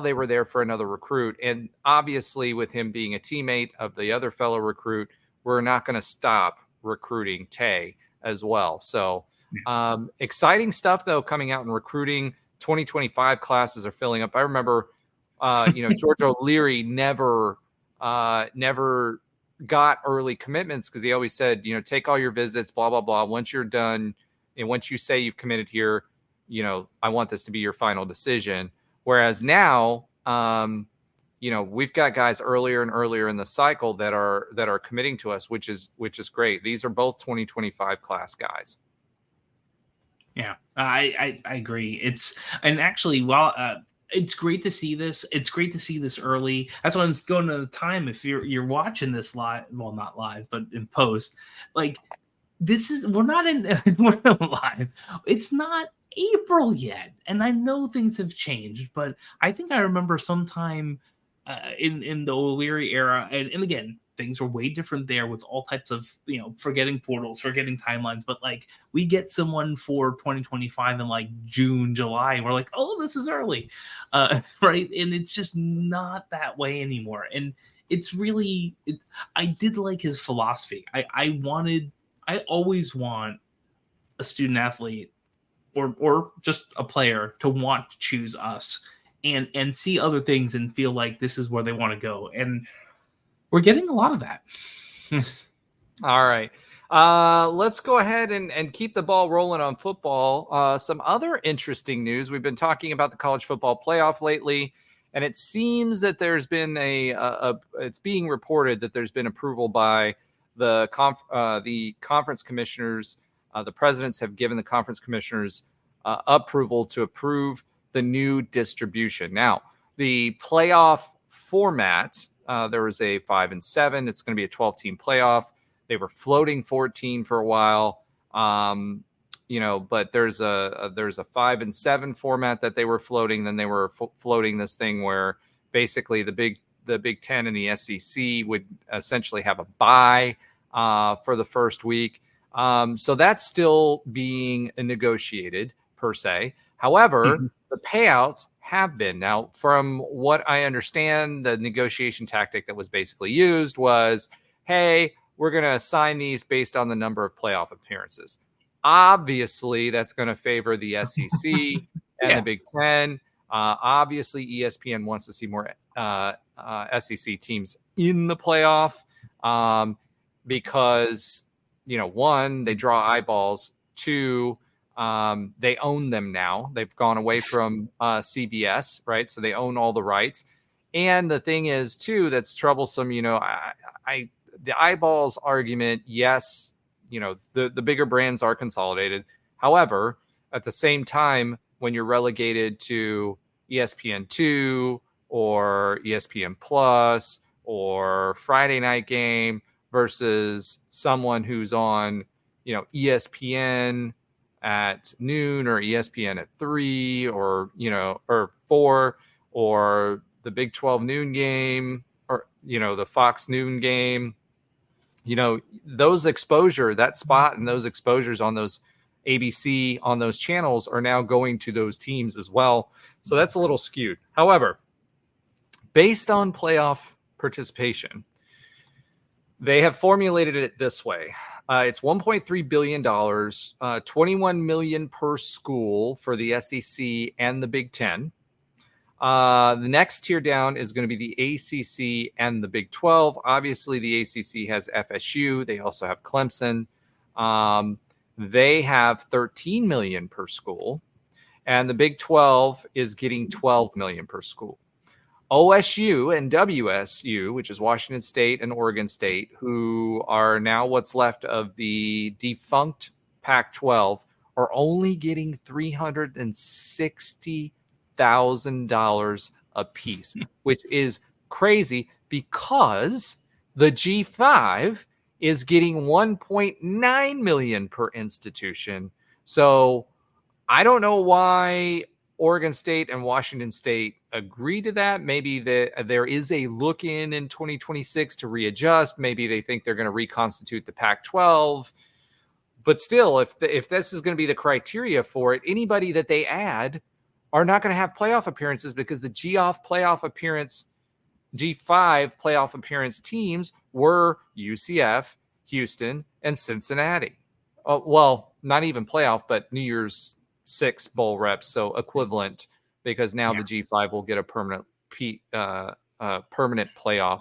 they were there for another recruit. And obviously with him being a teammate of the other fellow recruit, we're not going to stop recruiting Tay as well. So exciting stuff though, coming out in recruiting. 2025 classes are filling up. I remember, George O'Leary never got early commitments because he always said, take all your visits, blah, blah, blah. Once you're done and once you say you've committed here, I want this to be your final decision. Whereas now, we've got guys earlier and earlier in the cycle that are committing to us, which is great. These are both 2025 class guys. Yeah, I agree. It's great to see this. It's great to see this early. That's why I'm going to the time. If you're watching this live, well, not live, but in post, like we're not live. It's not April yet, and I know things have changed, but I think I remember sometime in the O'Leary era, and again, things were way different there with all types of, forgetting portals, forgetting timelines, but like we get someone for 2025 in like June, July, and we're like, oh, this is early, right? And it's just not that way anymore. And it's really, I did like his philosophy. I always want a student athlete or just a player to want to choose us and see other things and feel like this is where they want to go. And we're getting a lot of that. All right. Let's go ahead and keep the ball rolling on football. Some other interesting news. We've been talking about the college football playoff lately, and it seems that there's been it's being reported that there's been approval by the conference commissioners. The presidents have given the conference commissioners approval to approve the new distribution. Now, the playoff format, there was a 5 and 7. It's going to be a 12-team playoff. They were floating 14 for a while, but there's a 5 and 7 format that they were floating. Then they were floating this thing where basically the Big Ten and the SEC would essentially have a bye for the first week. So that's still being negotiated per se. However, the payouts have been. Now, from what I understand, the negotiation tactic that was basically used was, hey, we're going to assign these based on the number of playoff appearances. Obviously, that's going to favor the SEC and the Big Ten. Obviously, ESPN wants to see more SEC teams in the playoff because, one, they draw eyeballs. Two, they own them now. They've gone away from CBS, right? So they own all the rights. And the thing is, too, that's troublesome. The eyeballs argument, yes, the bigger brands are consolidated. However, at the same time, when you're relegated to ESPN2 or ESPN Plus or Friday Night Game versus someone who's on, ESPN at noon or ESPN at 3 or 4 or the Big 12 noon game or, the Fox noon game, those exposure, that spot and those exposures on those ABC, on those channels are now going to those teams as well. So that's a little skewed. However, based on playoff participation, they have formulated it this way. It's $1.3 billion, $21 million per school for the SEC and the Big Ten. The next tier down is going to be the ACC and the Big 12. Obviously, the ACC has FSU. They also have Clemson. They have $13 million per school, and the Big 12 is getting $12 million per school. OSU and WSU, which is Washington State and Oregon State, who are now what's left of the defunct Pac-12, are only getting $360,000 a piece, which is crazy because the G5 is getting $1.9 million per institution. So I don't know why Oregon State and Washington State agree to that. Maybe there is a look in 2026 to readjust. Maybe they think they're going to reconstitute the Pac-12. But still, if this is going to be the criteria for it, anybody that they add are not going to have playoff appearances because the G5 playoff appearance teams were UCF, Houston, and Cincinnati. Well, not even playoff, but New Year's 6 bowl reps, so equivalent, because now the G5 will get a permanent playoff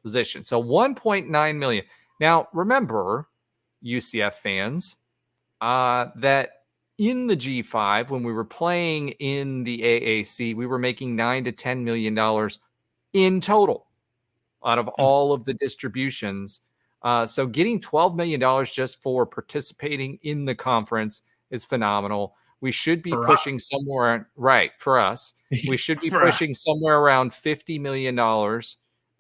position. So $1.9 million. Now, remember, UCF fans, that in the G5, when we were playing in the AAC, we were making $9 to $10 million in total out of all of the distributions. So getting $12 million just for participating in the conference, is phenomenal. We should be pushing somewhere right for us. We should be pushing somewhere around $50 million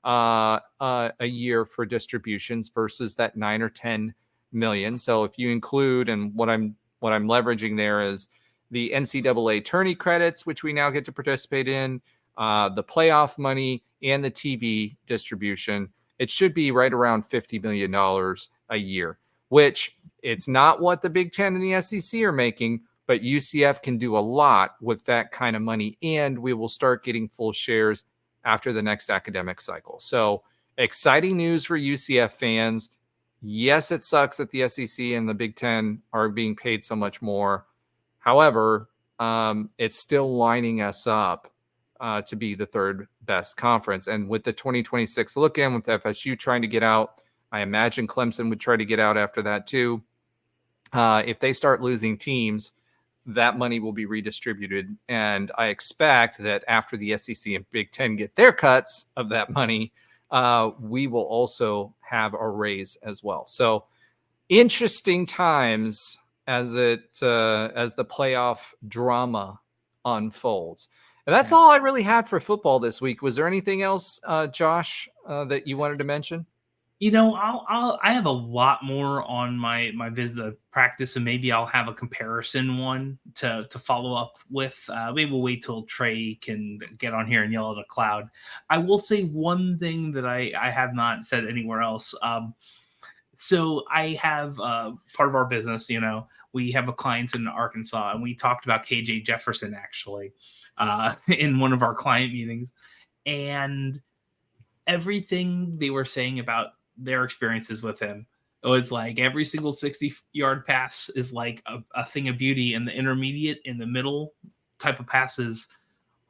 a year for distributions versus that 9 or 10 million. So if you include, and what I'm leveraging there is the NCAA tourney credits, which we now get to participate in, the playoff money, and the TV distribution, it should be right around $50 million a year, which it's not what the Big Ten and the SEC are making, but UCF can do a lot with that kind of money, and we will start getting full shares after the next academic cycle. So exciting news for UCF fans. Yes, it sucks that the SEC and the Big Ten are being paid so much more. However, it's still lining us up to be the third best conference. And with the 2026 look in, with FSU trying to get out, I imagine Clemson would try to get out after that too. If they start losing teams, that money will be redistributed. And I expect that after the SEC and Big Ten get their cuts of that money, we will also have a raise as well. So interesting times as the playoff drama unfolds. And that's all I really had for football this week. Was there anything else, Josh, that you wanted to mention? I have a lot more on my visit to practice, and maybe I'll have a comparison one to follow up with. Maybe we'll wait till Trey can get on here and yell at a cloud. I will say one thing that I have not said anywhere else. So I have part of our business, we have a client in Arkansas, and we talked about KJ Jefferson actually in one of our client meetings, and everything they were saying about their experiences with him, it was like every single 60-yard pass is like a thing of beauty, and the intermediate in the middle type of passes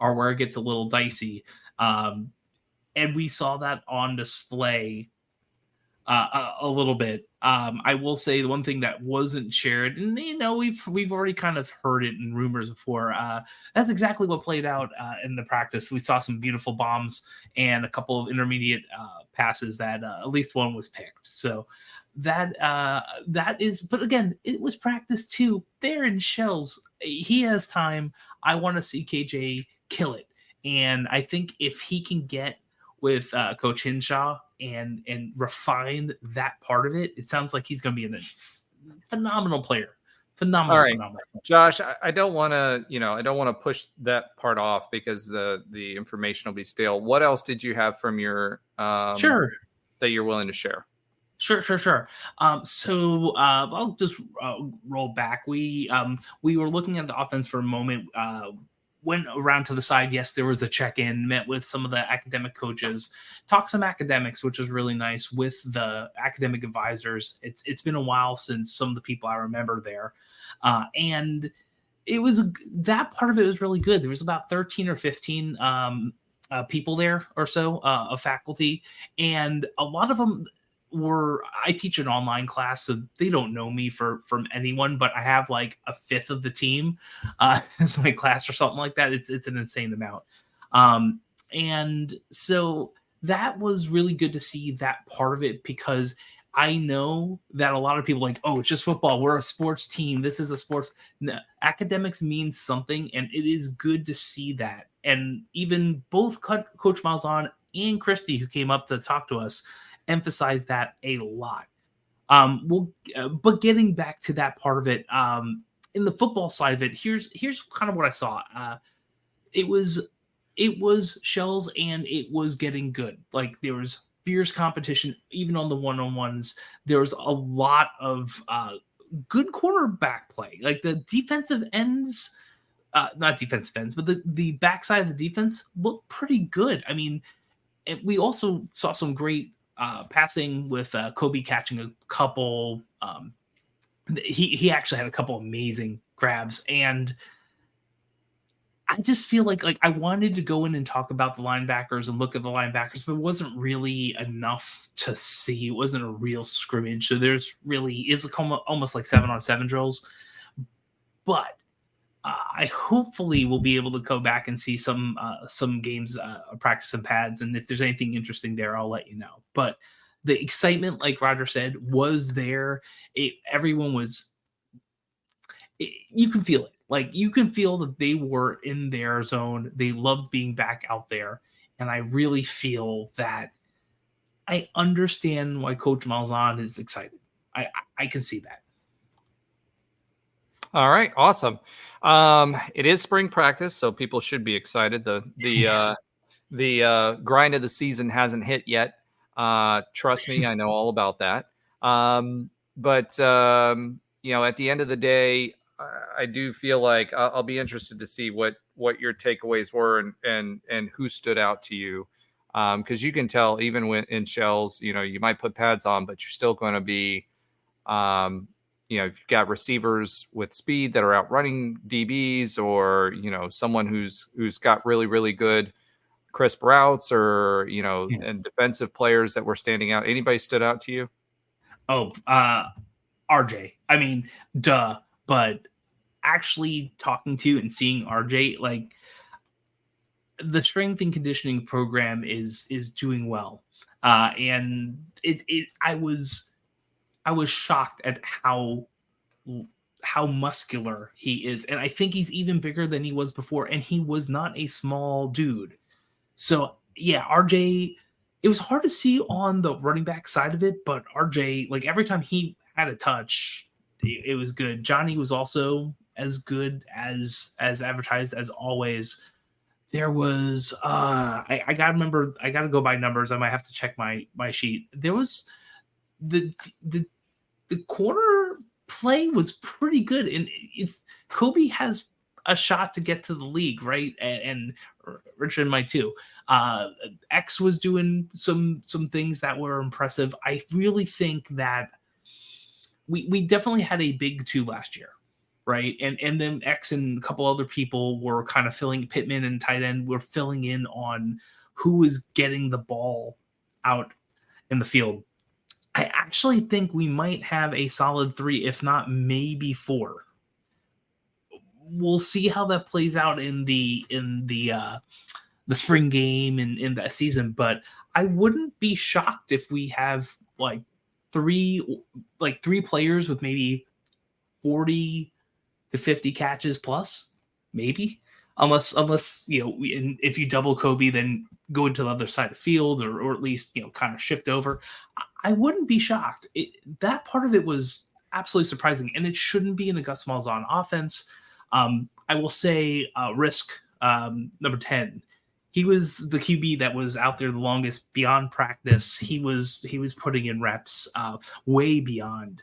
are where it gets a little dicey. And we saw that on display a little bit. I will say the one thing that wasn't shared, and we've already kind of heard it in rumors before. That's exactly what played out in the practice. We saw some beautiful bombs and a couple of intermediate passes that at least one was picked. So that is, but again, it was practice too. They're in shells. He has time. I want to see KJ kill it, and I think if he can get with Coach Hinshaw and refine that part of it, it sounds like he's going to be a phenomenal player. Phenomenal. Josh, I don't want to push that part off because the information will be stale. What else did you have from your sure that you're willing to share? Sure. So I'll just roll back. We were looking at the offense for a moment. Went around to the side. Yes, there was a check-in, met with some of the academic coaches, talked some academics, which was really nice, with the academic advisors. It's been a while since some of the people I remember there. And it was, that part of it was really good. There was about 13 or 15 people there or so of faculty. And a lot of them I teach an online class, so they don't know me from anyone, but I have like a fifth of the team as my class or something like that. It's an insane amount. And so that was really good to see that part of it, because I know that a lot of people like, oh, it's just football. We're a sports team. This is a sports. No, academics means something, and it is good to see that. And even both Coach Malzahn and Christy, who came up to talk to us, emphasize that a lot. But getting back to that part of it, in the football side of it, here's kind of what I saw. It was shells, and it was getting good. Like, there was fierce competition, even on the one-on-ones. There was a lot of good quarterback play. Like, the defensive ends, not defensive ends, but the backside of the defense looked pretty good. I mean, we also saw some great passing with Kobe catching a couple. He actually had a couple amazing grabs, and I just feel like I wanted to go in and talk about the linebackers and look at the linebackers, but it wasn't really enough to see. It wasn't a real scrimmage, so there's really is almost like 7-on-7 drills. But I hopefully will be able to go back and see some games, practice some pads, and if there's anything interesting there, I'll let you know. But the excitement, like Roger said, was there. Everyone was you can feel it. Like, you can feel that they were in their zone. They loved being back out there. And I really feel that I understand why Coach Malzahn is excited. I can see that. All right, awesome. It is spring practice, so people should be excited. The grind of the season hasn't hit yet. Trust me, I know all about that. But at the end of the day, I do feel like I'll be interested to see what your takeaways were and who stood out to you. Because you can tell even when in shells, you might put pads on, but you're still going to be, if you've got receivers with speed that are outrunning DBs, or someone who's got really, really good crisp routes, or and defensive players that were standing out. Anybody stood out to you? Oh, RJ. I mean, duh. But actually talking to and seeing RJ, like, the strength and conditioning program is doing well, and I was shocked at how muscular he is, and I think he's even bigger than he was before. And he was not a small dude. So yeah, RJ. It was hard to see on the running back side of it, but RJ, like, every time he had a touch, it was good. Johnny was also as good as advertised as always. There was I gotta go by numbers. I might have to check my sheet. There was the corner play was pretty good, and it's Kobe has a shot to get to the league, right? And Richard might too. X was doing some things that were impressive. I really think that we definitely had a big 2 last year, right? And then X and a couple other people were kind of filling, Pittman and tight end were filling in on who is getting the ball out in the field. I actually think we might have a solid 3, if not maybe 4. We'll see how that plays out in the spring game and in that season, but I wouldn't be shocked if we have like three players with maybe 40 to 50 catches plus, maybe, unless if you double Kobe, then go into the other side of the field, or at least kind of shift over. I wouldn't be shocked. That part of it was absolutely surprising, and it shouldn't be in the Gus Malzahn offense. I will say Risk, number 10. He was the QB that was out there the longest beyond practice. He was putting in reps way beyond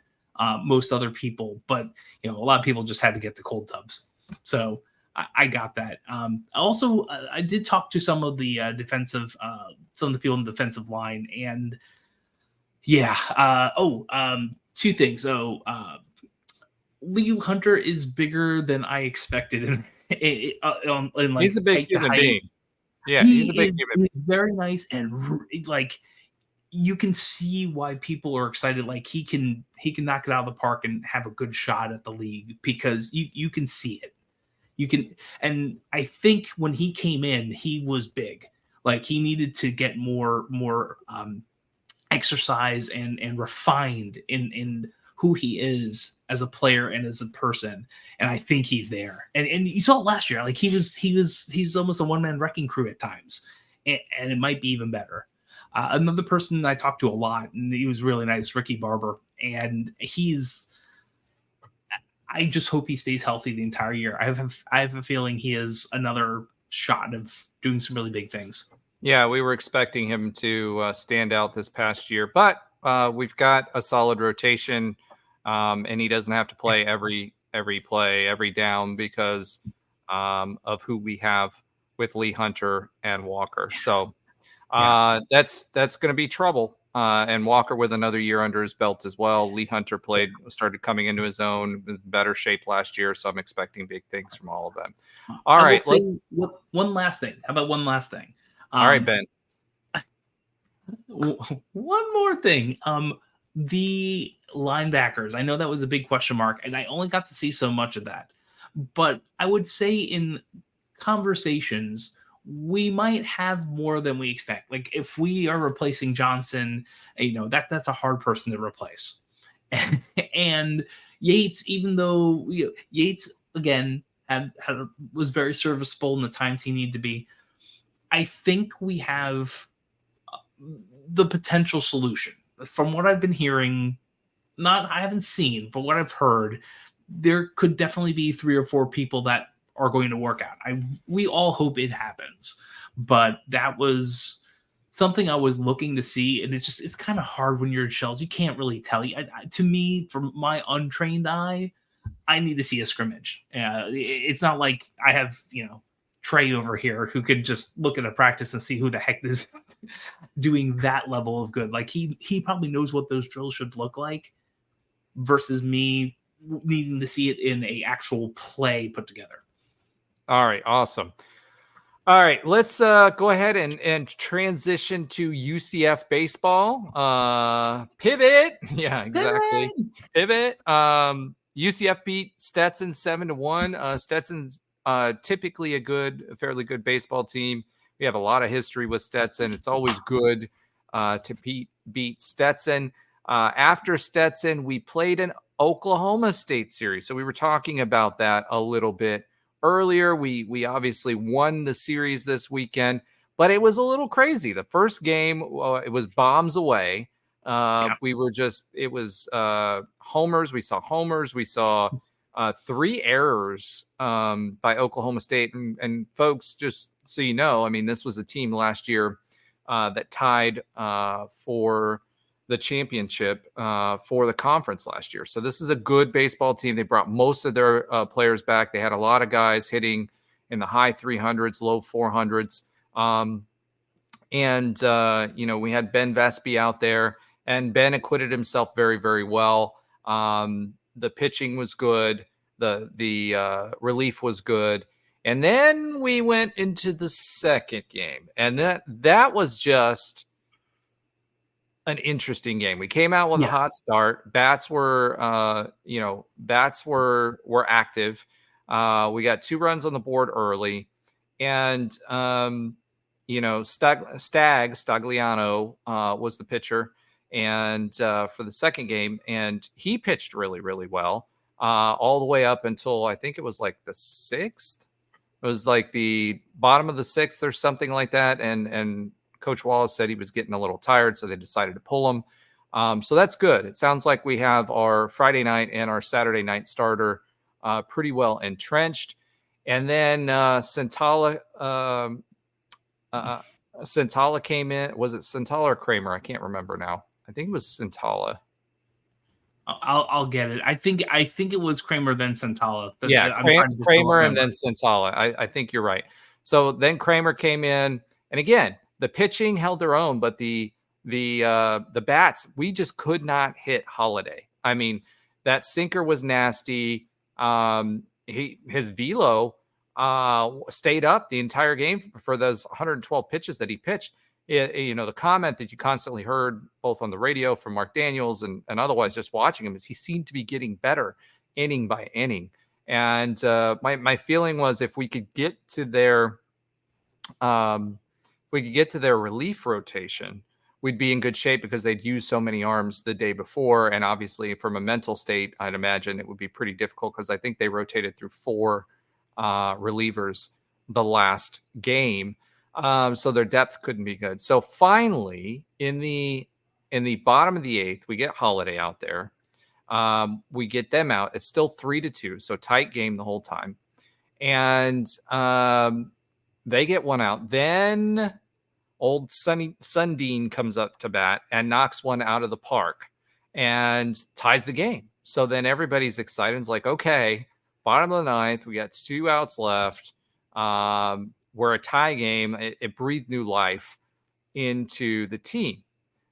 most other people, but a lot of people just had to get to cold tubs. So I got that. Also, I did talk to some of the some of the people in the defensive line, and yeah. 2 things. Lee Hunter is bigger than I expected. He's a big human being. Yeah, he's a big human being. He's very nice, and like, you can see why people are excited. Like, he can knock it out of the park and have a good shot at the league, because you can see it. You can, and I think when he came in, he was big. Like, he needed to get more exercise and refined in who he is as a player and as a person. And I think he's there. And you saw it last year. Like, he's almost a one-man wrecking crew at times, and it might be even better. Another person I talked to a lot, and he was really nice, Ricky Barber, and I just hope he stays healthy the entire year. I have a feeling he has another shot of doing some really big things. Yeah, we were expecting him to stand out this past year, but we've got a solid rotation, and he doesn't have to play every play, every down, because of who we have with Lee Hunter and Walker. So that's going to be trouble. And Walker with another year under his belt as well. Lee Hunter started coming into his own, was in better shape last year, so I'm expecting big things from all of them. All right, one last thing. How about one last thing? All right, Ben. One more thing. The linebackers. I know that was a big question mark, and I only got to see so much of that. But I would say in conversations, we might have more than we expect. Like, if we are replacing Johnson, that's a hard person to replace. And Yates, even though Yates again was very serviceable in the times he needed to be, I think we have the potential solution. From what I've been hearing, I haven't seen, but what I've heard, there could definitely be 3 or 4 people that are going to work out. We all hope it happens, but that was something I was looking to see, and it's kind of hard when you're in shells. You can't really tell. To me, from my untrained eye, I need to see a scrimmage. It's not like I have, Trey over here who could just look at a practice and see who the heck is doing that level of good. Like he probably knows what those drills should look like versus me needing to see it in a actual play put together. All right. Awesome. All right. Let's go ahead and transition to UCF baseball. Pivot. Yeah, exactly. Pivot. UCF beat Stetson 7-1. Stetson's typically a fairly good baseball team. We have a lot of history with Stetson. It's always good to beat Stetson. After Stetson, we played an Oklahoma State series. So we were talking about that a little bit earlier. We obviously won the series this weekend, but it was a little crazy. The first game, it was bombs away. It was homers. We saw homers. We saw 3 errors by Oklahoma State. And folks, just so you know, I mean, this was a team last year that tied for the championship for the conference last year. So this is a good baseball team. They brought most of their players back. They had a lot of guys hitting in the high 300s, low 400s. We had Ben Vespi out there, and Ben acquitted himself very, very well. The pitching was good. The relief was good. And then we went into the second game, and that was just an interesting game. We came out with a hot start. Bats were active. We got 2 runs on the board early, and Stagliano was the pitcher, and for the second game, and he pitched really, really well all the way up until I think it was like the 6th. It was like the bottom of the 6th or something like that, and Coach Wallace said he was getting a little tired, so they decided to pull him. So that's good. It sounds like we have our Friday night and our Saturday night starter pretty well entrenched. And then Centala came in. Was it Centala or Kramer? I can't remember now. I think it was Centala. I'll get it. I think it was Kramer, then Centala. Kramer and then Centala. I think you're right. So then Kramer came in, and again, the pitching held their own, but the bats, we just could not hit Holiday. I mean, that sinker was nasty. His velo stayed up the entire game for those 112 pitches that he pitched. The comment that you constantly heard both on the radio from Mark Daniels and otherwise just watching him is he seemed to be getting better inning by inning. And my feeling was if we could get to their relief rotation, we'd be in good shape because they'd used so many arms the day before. And obviously from a mental state, I'd imagine it would be pretty difficult because I think they rotated through 4 relievers the last game. So their depth couldn't be good. So finally in the bottom of the 8th, we get Holiday out there. We get them out. It's still 3-2. So tight game the whole time. And they get one out. Then old Sundin comes up to bat and knocks one out of the park and ties the game. So then everybody's excited. It's like, okay, bottom of the 9th, we got 2 outs left. We're a tie game. It breathed new life into the team.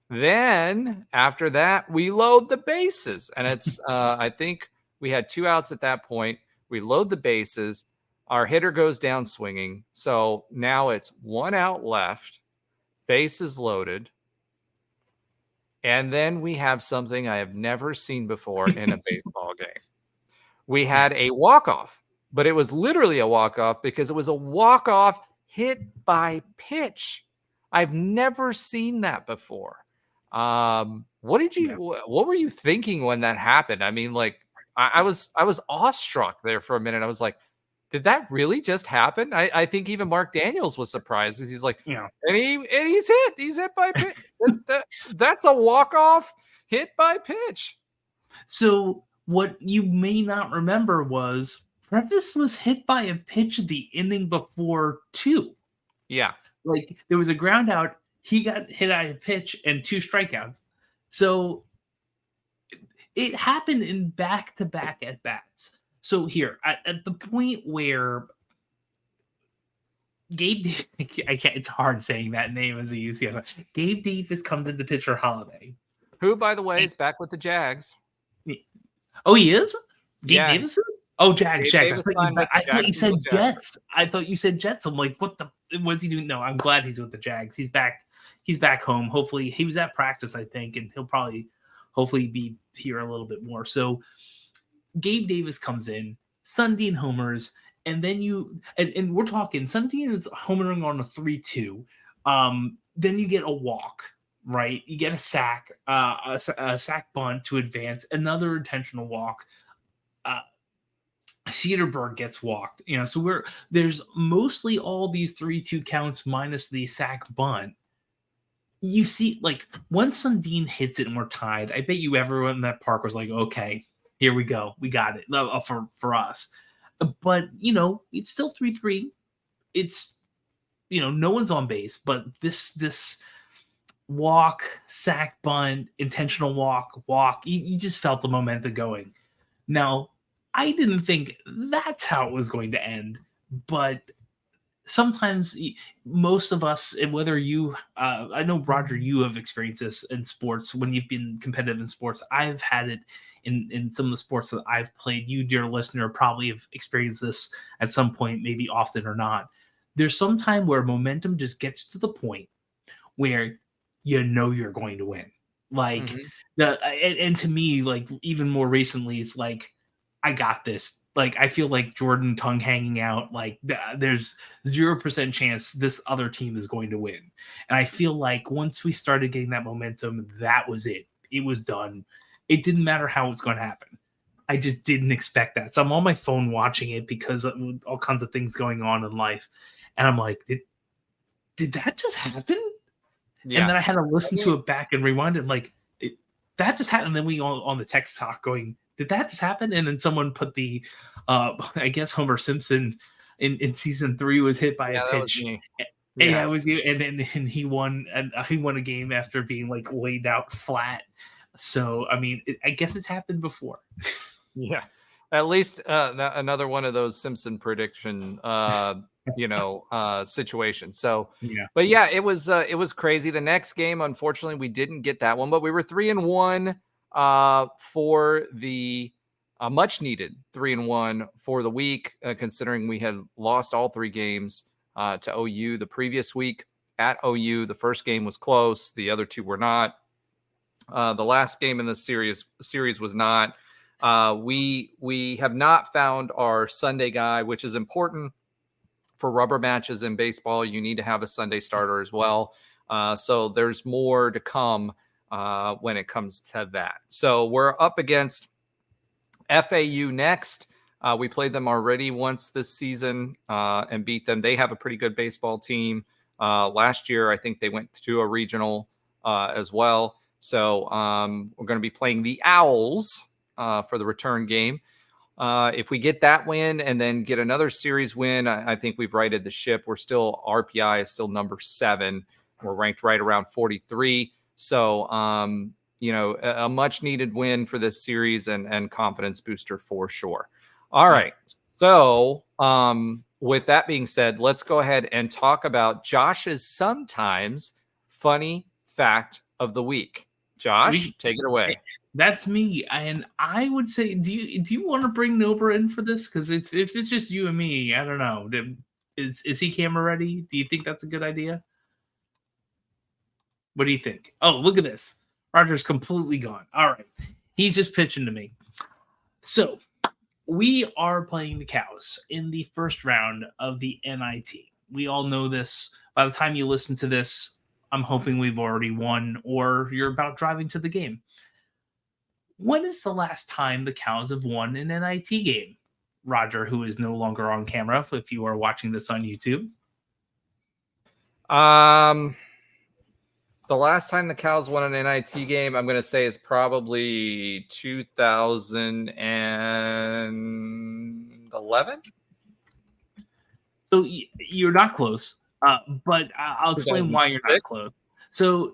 Then after that, we load the bases. And it's, I think we had 2 outs at that point. We load the bases. Our hitter goes down swinging. So now it's 1 out left. Bases loaded. And then we have something I have never seen before in a baseball game. We had a walk-off, but it was literally a walk-off because it was a walk-off hit by pitch. I've never seen that before. What were you thinking when that happened? I mean, like, I was awestruck there for a minute. I was like, did that really just happen? I think even Mark Daniels was surprised because he's like, Yeah. and he's hit. He's hit by pitch. That's a walk-off hit by pitch. So what you may not remember was Previs was hit by a pitch the inning before too. Yeah. Like there was a ground out, he got hit by a pitch and 2 strikeouts. So it happened in back-to-back at bats. So here, at the point where Gabe, I can't. It's hard saying that name as a UCF. Gabe Davis comes into pitcher Holiday, who, by the way, is back with the Jags. Oh, he is? Gabe Yeah. Davis? Oh, Jags. Gabe I thought you said Jets. I thought you said Jets. I'm like, what's he doing? No, I'm glad he's with the Jags. He's back. He's back home. Hopefully, he was at practice, I think, and he'll probably, hopefully, be here a little bit more. So, Gabe Davis comes in, Sundin homers, and then and we're talking, Sundin is homering on a 3-2. Then you get a walk, right? You get a sack, a sack bunt to advance, another intentional walk. Cedarburg gets walked, so there's mostly all these 3-2 counts minus the sack bunt. You see, like, once Sundin hits it and we're tied, I bet you everyone in that park was like, okay, here we go. We got it for us. But, it's still 3-3. It's, no one's on base, but this walk, sack bunt, intentional walk, you just felt the momentum going. Now, I didn't think that's how it was going to end, but sometimes most of us, whether you, I know, Roger, you have experienced this in sports when you've been competitive in sports. I've had it in some of the sports that I've played. You, dear listener, probably have experienced this at some point, maybe often or not. There's some time where momentum just gets to the point where you're going to win. Like and to me, like, even more recently, it's like, I got this. Like, I feel like Jordan tongue hanging out. Like, there's 0% chance this other team is going to win. And I feel like once we started getting that momentum, that was it. It was done. It didn't matter how it was going to happen. I just didn't expect that. So I'm on my phone watching it because of all kinds of things going on in life. And I'm like, did that just happen? Yeah. And then I had to listen to it back and rewind it. Like, that just happened. And then we on the text talk going, did that just happen? And then someone put the, I guess Homer Simpson in season 3 was hit by a pitch. Yeah, it was you. And then he won a game after being like laid out flat. So, I mean, I guess it's happened before. Yeah, at least another one of those Simpson prediction, situations. So, yeah. But yeah, it was crazy. The next game, unfortunately, we didn't get that one, but we were 3-1 for the much needed 3-1 for the week, considering we had lost all 3 games to OU the previous week at OU. The first game was close. The other 2 were not. The last game in the series was not. We have not found our Sunday guy, which is important for rubber matches in baseball. You need to have a Sunday starter as well. So there's more to come when it comes to that. So we're up against FAU next. We played them already once this season and beat them. They have a pretty good baseball team. Last year, I think they went to a regional as well. So we're going to be playing the Owls for the return game. If we get that win and then get another series win, I think we've righted the ship. RPI is still number 7. We're ranked right around 43. So, a much needed win for this series and confidence booster for sure. All right. So, with that being said, let's go ahead and talk about Josh's sometimes funny fact of the week. Josh, take it away. That's me. And I would say, do you want to bring Nober in for this? Because if it's just you and me, I don't know. Is he camera ready? Do you think that's a good idea? What do you think? Oh, look at this. Roger's completely gone. All right. He's just pitching to me. So we are playing the Cows in the first round of the NIT. We all know this. By the time you listen to this, I'm hoping we've already won or you're about driving to the game. when is the last time the Cows have won an NIT game? Roger, who is no longer on camera, if you are watching this on YouTube. The last time the Cows won an NIT game, I'm going to say is probably 2011. So you're not close, but I'll explain why you're not close. So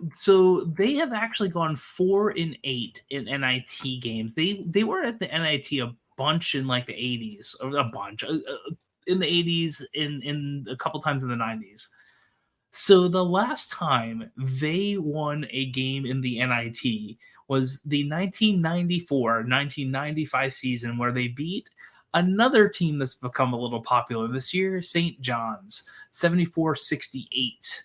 they have actually gone 4-8 in NIT games. They were at the NIT a bunch in like the 80s, or a bunch in the 80s, in a couple times in the 90s. So the last time they won a game in the NIT was the 1994-1995 season, where they beat another team that's become a little popular this year, St. John's, 74-68.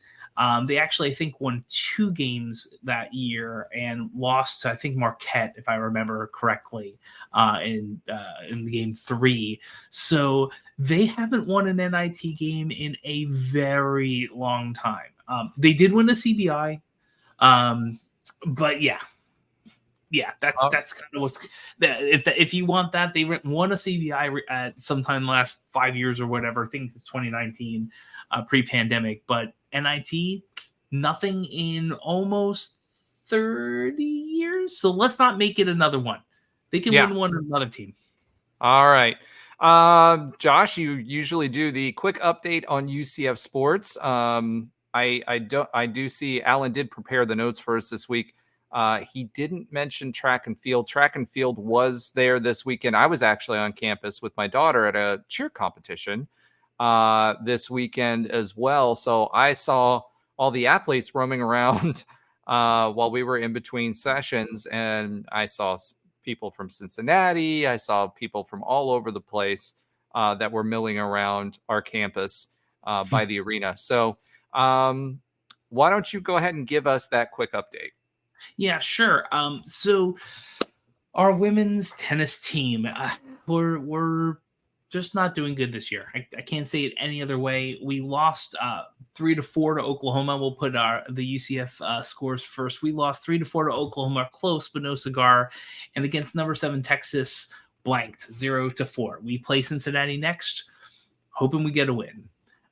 They actually, I think, won 2 games that year and lost to, I think, Marquette, if I remember correctly, in game 3. So they haven't won an NIT game in a very long time. They did win a CBI, but yeah, that's kind of what's. If you want that, they won a CBI at sometime in the last 5 years or whatever. I think it's 2019, pre-pandemic. But NIT, nothing in almost 30 years. So let's not make it another one. They can win one with another team. All right. Josh, you usually do the quick update on UCF Sports. I do see Alan did prepare the notes for us this week. He didn't mention track and field. Track and field was there this weekend. I was actually on campus with my daughter at a cheer competition this weekend as well. So I saw all the athletes roaming around while we were in between sessions, and I saw people from Cincinnati. I saw people from all over the place that were milling around our campus by the arena. So why don't you go ahead and give us that quick update? Yeah, sure. So our women's tennis team, we're just not doing good this year. I can't say it any other way. We lost 3-4 to Oklahoma. We'll put the UCF scores first. We lost 3-4 to Oklahoma, close but no cigar. And against number 7 Texas, blanked 0-4. We play Cincinnati next, hoping we get a win.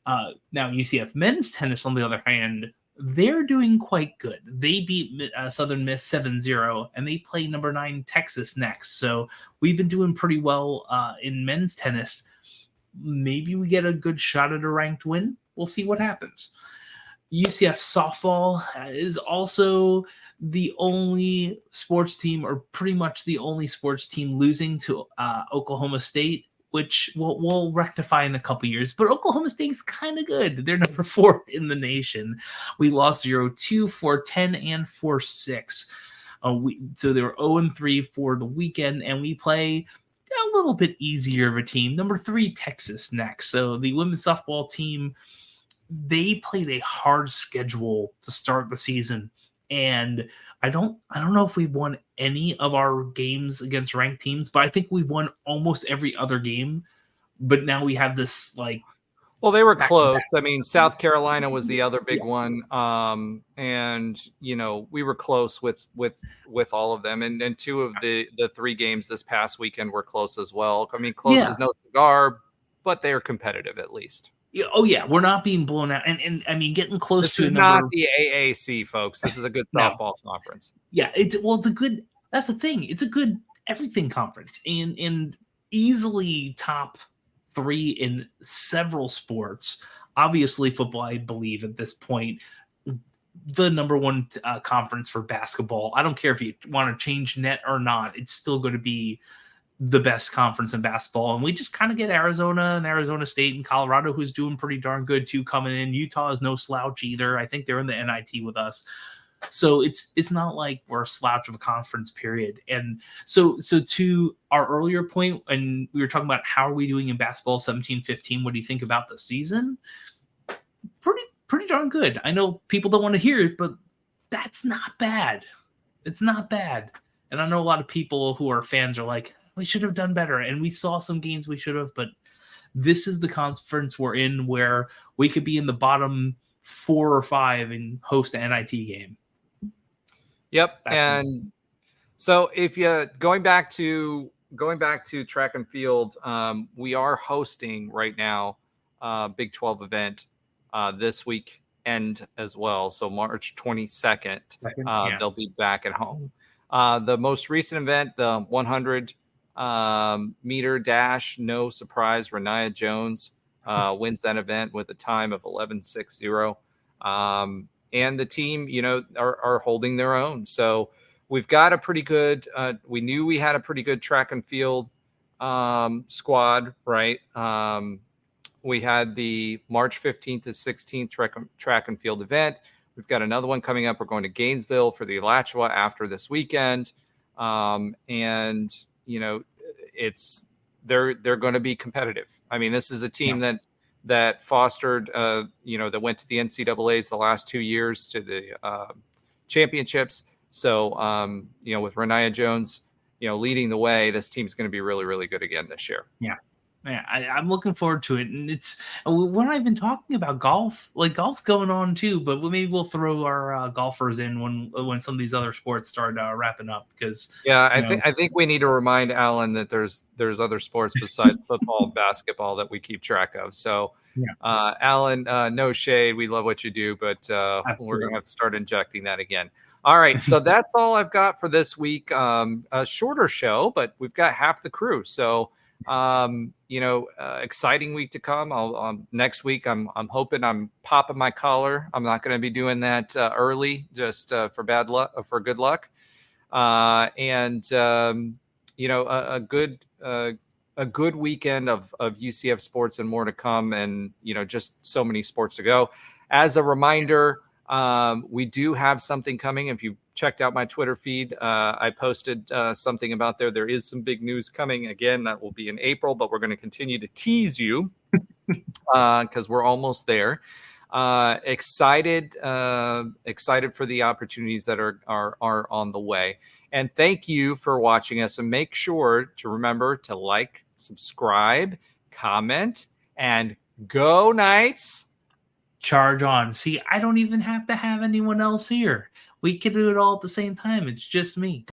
Now UCF men's tennis, on the other hand, they're doing quite good. They beat Southern Miss 7-0, and they play number 9 Texas next. So we've been doing pretty well in men's tennis. Maybe we get a good shot at a ranked win. We'll see what happens. UCF softball is also the only sports team, or pretty much the only sports team, losing to Oklahoma State, which we'll rectify in a couple years. But Oklahoma State's kind of good. They're number 4 in the nation. We lost 0-2, 4-10, and 4-6. So they were 0-3 for the weekend, and we play a little bit easier of a team. Number 3, Texas next. So the women's softball team, they played a hard schedule to start the season. And I don't know if we've won any of our games against ranked teams, but I think we've won almost every other game. But now we have this well, they were close. I mean, South Carolina was the other big one. And we were close with all of them. And 2 of the 3 games this past weekend were close as well. I mean, close as no cigar, but they are competitive at least. Oh yeah, we're not being blown out, and I mean getting close this to. This is not the AAC, folks. This is a good softball conference. Yeah, it's a good. That's the thing. It's a good everything conference, and easily top 3 in several sports. Obviously, football, I believe at this point, the number 1 conference for basketball. I don't care if you want to change net or not. It's still going to be the best conference in basketball, and we just kind of get Arizona and Arizona State and Colorado, who's doing pretty darn good too, coming in. Utah is no slouch either. I think they're in the NIT with us, so it's not like we're a slouch of a conference, period. And so to our earlier point, and we were talking about how are we doing in basketball 17-15, what do you think about the season? Pretty darn good. I know people don't want to hear it, but that's not bad. It's not bad. And I know a lot of people who are fans are like, we should have done better. And we saw some games we should have, but this is the conference we're in where we could be in the bottom 4 or 5 and host an NIT game. Yep. And So if you going back to track and field, we are hosting right now Big 12 event this weekend as well. So March 22nd, they'll be back at home. The most recent event, the 100 meter dash, no surprise, Renaya Jones wins that event with a time of 11:60. And the team, are holding their own. So we've got a pretty good. We knew we had a pretty good track and field squad, right? We had the March 15th to 16th track and field event. We've got another one coming up. We're going to Gainesville for the Alachua after this weekend, and they're going to be competitive. I mean, this is a team that fostered, that went to the NCAAs the last 2 years to the championships. So, with Renaya Jones, leading the way, this team's going to be really, really good again this year. Yeah. Yeah, I'm looking forward to it. And we're not even talking about golf. Like, golf's going on too, but maybe we'll throw our golfers in when some of these other sports start wrapping up. Because I think we need to remind Alan that there's other sports besides football and basketball that we keep track of. So, Alan, no shade. We love what you do, but we're going to have to start injecting that again. All right, so that's all I've got for this week. A shorter show, but we've got half the crew. So, exciting week to come. Next week, I'm hoping I'm popping my collar. I'm not going to be doing that early, just for bad luck, for good luck. A good weekend of UCF sports and more to come, and just so many sports to go. As a reminder, we do have something coming. If you checked out my Twitter feed, I posted something about there. There is some big news coming. Again, that will be in April, but we're going to continue to tease you because we're almost there. Excited for the opportunities that are on the way. And thank you for watching us. And make sure to remember to like, subscribe, comment, and go Knights. Charge on. See, I don't even have to have anyone else here. We can do it all at the same time. It's just me.